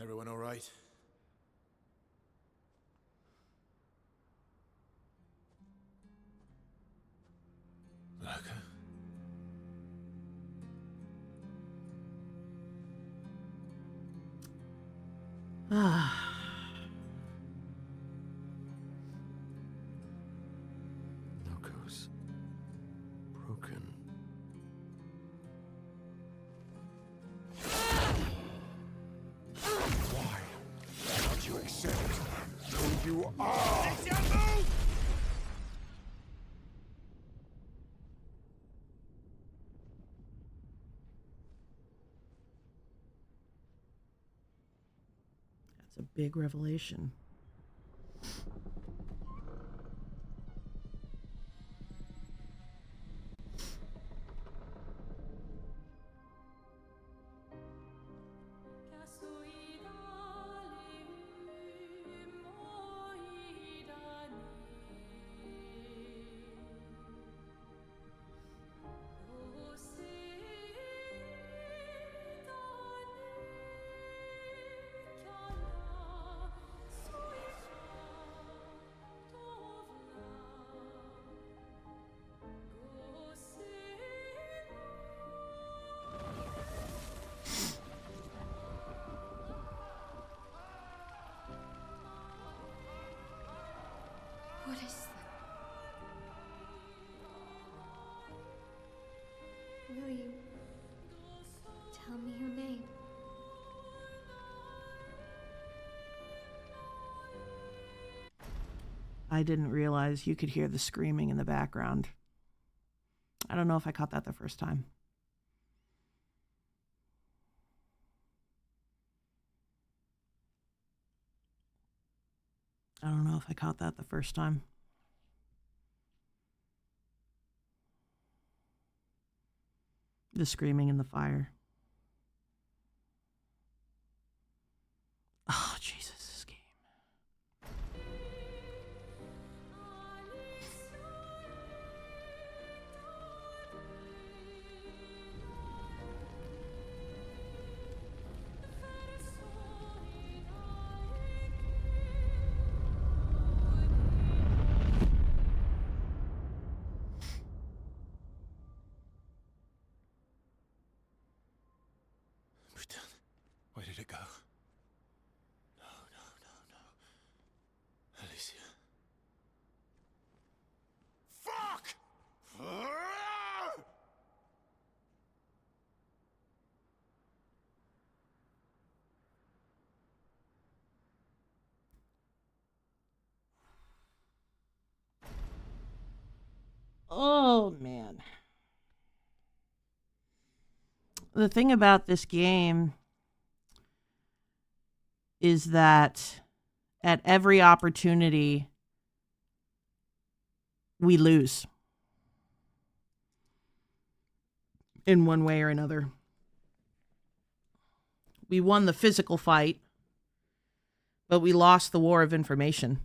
Everyone all right? Lurker? Loco's broken. Why don't you accept who you are? That's a big revelation. What is that? Will you tell me your name? I didn't realize you could hear the screaming in the background. I don't know if I caught that the first time. I don't know if I caught that the first time. The screaming in the fire. Oh, Jesus, this game. Where did it go? No. Alicia. Fuck! Oh, man. The thing about this game is that at every opportunity, we lose in one way or another. We won the physical fight, but we lost the war of information.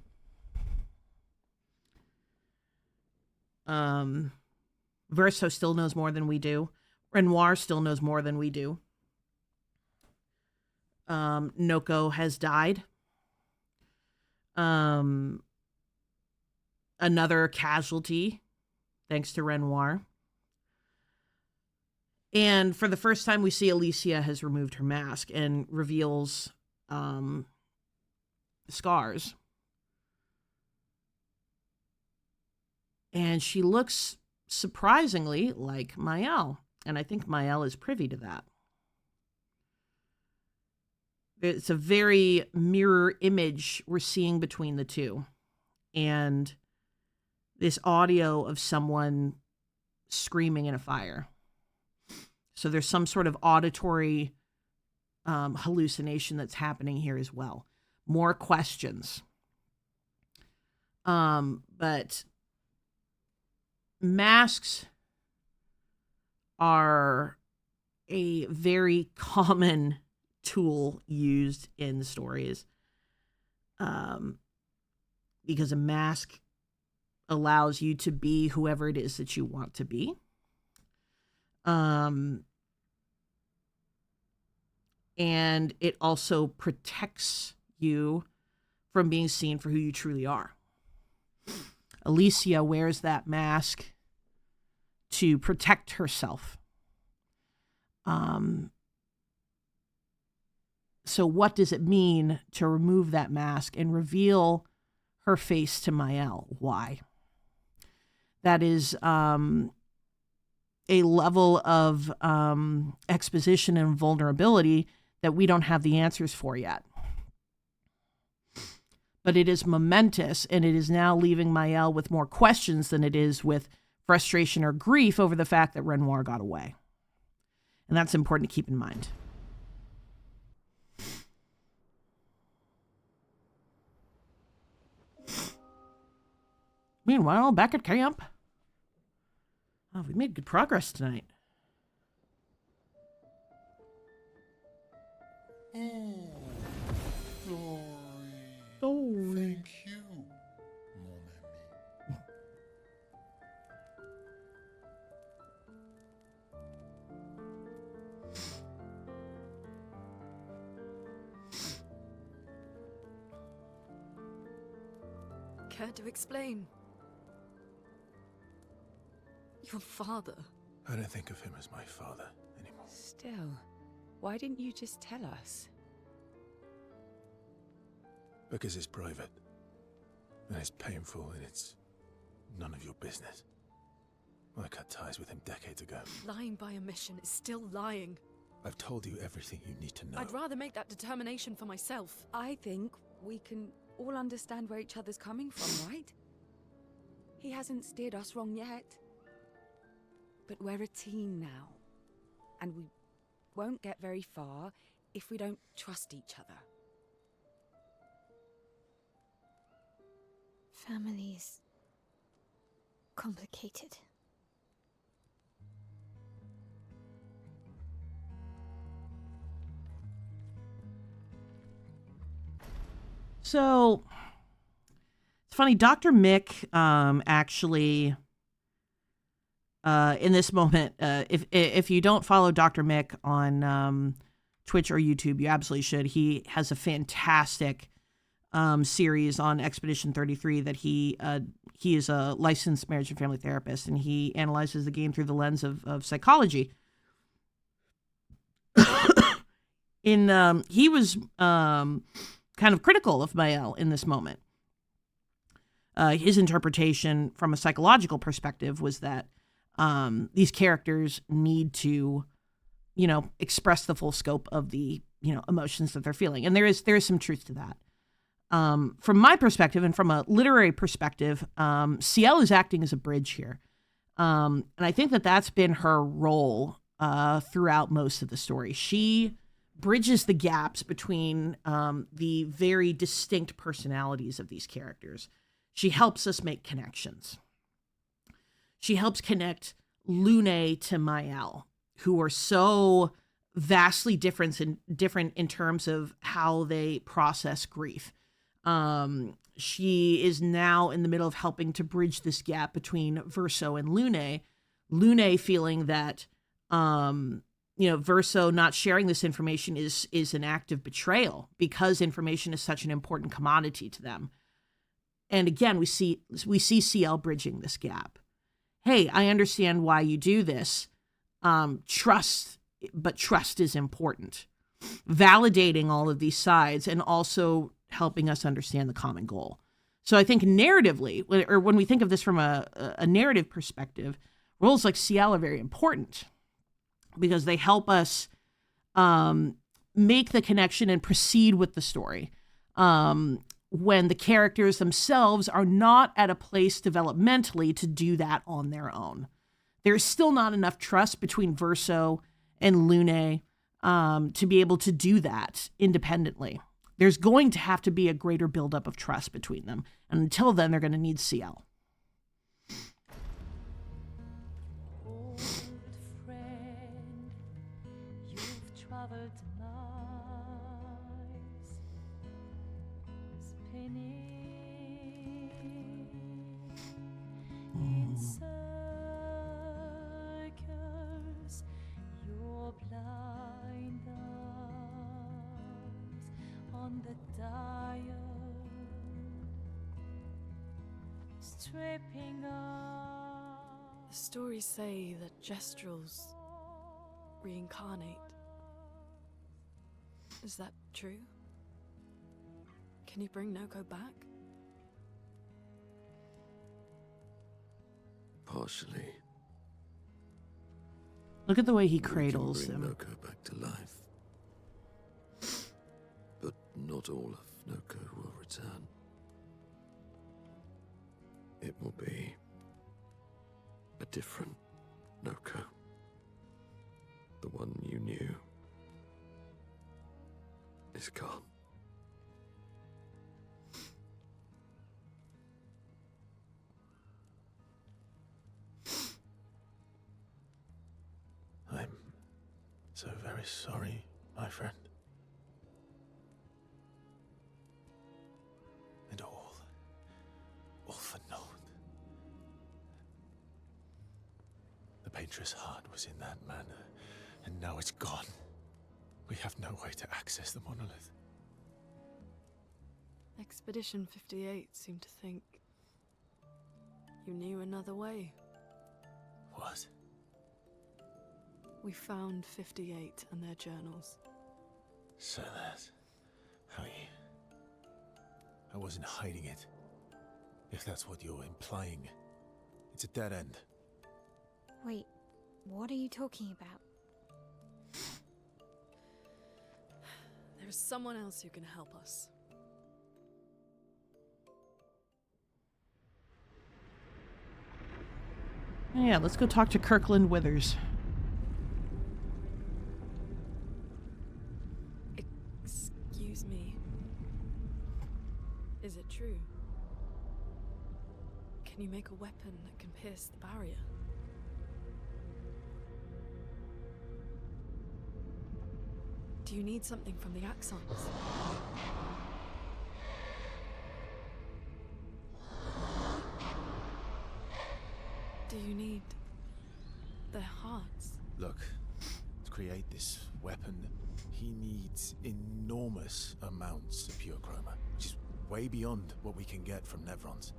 Verso still knows more than we do. Renoir still knows more than we do. Noko has died. Another casualty, thanks to Renoir. And for the first time, we see Alicia has removed her mask and reveals scars. And she looks surprisingly like Mael. And I think Mael is privy to that. It's a very mirror image we're seeing between the two. And this audio of someone screaming in a fire. So there's some sort of auditory hallucination that's happening here as well. More questions. But masks are a very common tool used in stories. Because a mask allows you to be whoever it is that you want to be. And it also protects you from being seen for who you truly are. Alicia wears that mask to protect herself. So what does it mean to remove that mask and reveal her face to Mael? Why? That is a level of exposition and vulnerability that we don't have the answers for yet. But it is momentous, and it is now leaving Mael with more questions than it is with frustration or grief over the fact that Renoir got away. And that's important to keep in mind. Meanwhile, back at camp. Oh, we made good progress tonight. Oh, Glory. Oh. Thank you, mon ami. Care to explain? Your father. I don't think of him as my father anymore. Still, why didn't you just tell us? Because it's private. And it's painful, and it's none of your business. I cut ties with him decades ago. Lying by omission is still lying. I've told you everything you need to know. I'd rather make that determination for myself. I think we can all understand where each other's coming from, right? He hasn't steered us wrong yet. But we're a team now. And we won't get very far if we don't trust each other. Family's complicated. So, it's funny, Dr. Mick actually, in this moment, if you don't follow Dr. Mick on Twitch or YouTube, you absolutely should. He has a fantastic series on Expedition 33 that he is a licensed marriage and family therapist, and he analyzes the game through the lens of psychology. He was kind of critical of Mael in this moment. His interpretation from a psychological perspective was that these characters need to, express the full scope of the, emotions that they're feeling. And there is some truth to that. From my perspective and from a literary perspective, Ciel is acting as a bridge here. And I think that that's been her role throughout most of the story. She bridges the gaps between the very distinct personalities of these characters. She helps us make connections. She helps connect Lune to Mael, who are so vastly different in terms of how they process grief. She is now in the middle of helping to bridge this gap between Verso and Lune, Lune feeling that, Verso not sharing this information is an act of betrayal because information is such an important commodity to them. And again, we see CL bridging this gap. Hey, I understand why you do this. Trust is important. Validating all of these sides and also helping us understand the common goal. So I think narratively, or when we think of this from a narrative perspective, roles like CL are very important because they help us make the connection and proceed with the story. When the characters themselves are not at a place developmentally to do that on their own. There's still not enough trust between Verso and Lune to be able to do that independently. There's going to have to be a greater buildup of trust between them. And until then, they're going to need CL. Old friend, you've traveled miles, spinning in circles, your blind eyes on the dial, stripping off. The stories say that Gestrels reincarnate. Is that true? Can you bring Noko back? Partially. Look at the way he We can cradles bring him. Noko back to life. But not all of Noko will return. It will be a different Noko. The one you knew is gone. I'm so very sorry, my friend. And all for naught. The Painter's heart was in that manor, and now it's gone. We have no way to access the monolith. Expedition 58 seemed to think you knew another way. What? We found 58 and their journals. So that's how you... I wasn't hiding it. If that's what you're implying. It's a dead end. Wait, what are you talking about? There is someone else who can help us. Yeah, let's go talk to Kirkland Withers. Excuse me. Is it true? Can you make a weapon that can pierce the barrier? Do you need something from the Axons? Do you need their hearts? Look, to create this weapon, he needs enormous amounts of pure chroma, which is way beyond what we can get from Nevrons.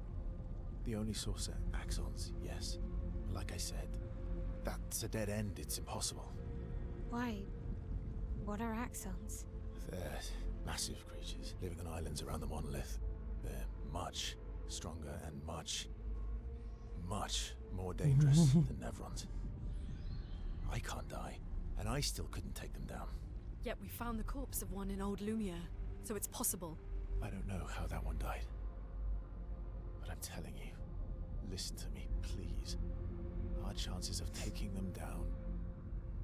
The only source are axons, yes. But like I said, that's a dead end. It's impossible. Why? What are axons? They're massive creatures living on islands around the monolith. They're much stronger and much more dangerous than Nevrons. I can't die, and I still couldn't take them down. Yet we found the corpse of one in Old Lumiere, so it's possible. I don't know how that one died. But I'm telling you, listen to me, please. Our chances of taking them down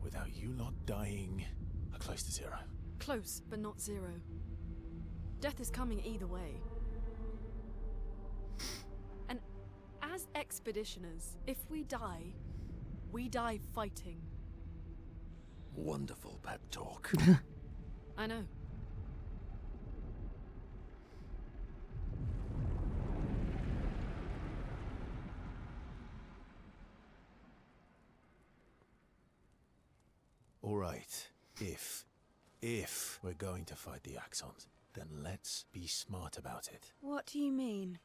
without you lot dying are close to zero. Close, but not zero. Death is coming either way. And as expeditioners, if we die fighting. Wonderful pep talk. I know. All right. If we're going to fight the Axons, then let's be smart about it. What do you mean?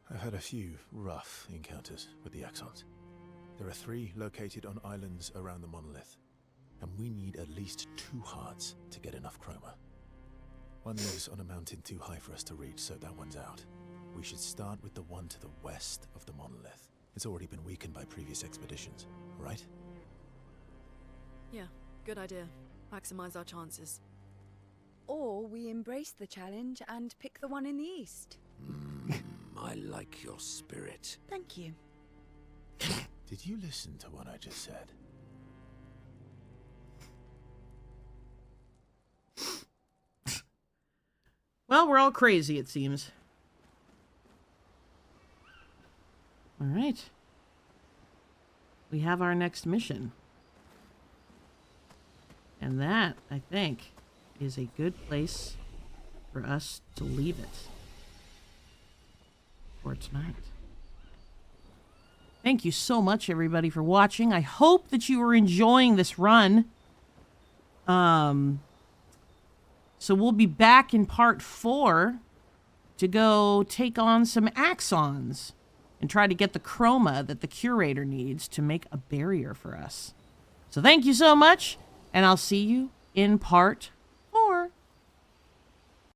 I've had a few rough encounters with the Axons. There are 3 located on islands around the monolith, and we need at least 2 hearts to get enough chroma. One lives on a mountain too high for us to reach, so that one's out. We should start with the one to the west of the monolith. It's already been weakened by previous expeditions, right? Yeah, good idea. Maximize our chances. Or we embrace the challenge and pick the one in the east. I like your spirit. Thank you. Did you listen to what I just said? Well, we're all crazy, it seems. All right. We have our next mission. And that, I think, is a good place for us to leave it for tonight. Thank you so much, everybody, for watching. I hope that you are enjoying this run. So we'll be back in part 4 to go take on some Axons and try to get the chroma that the curator needs to make a barrier for us. So thank you so much, and I'll see you in part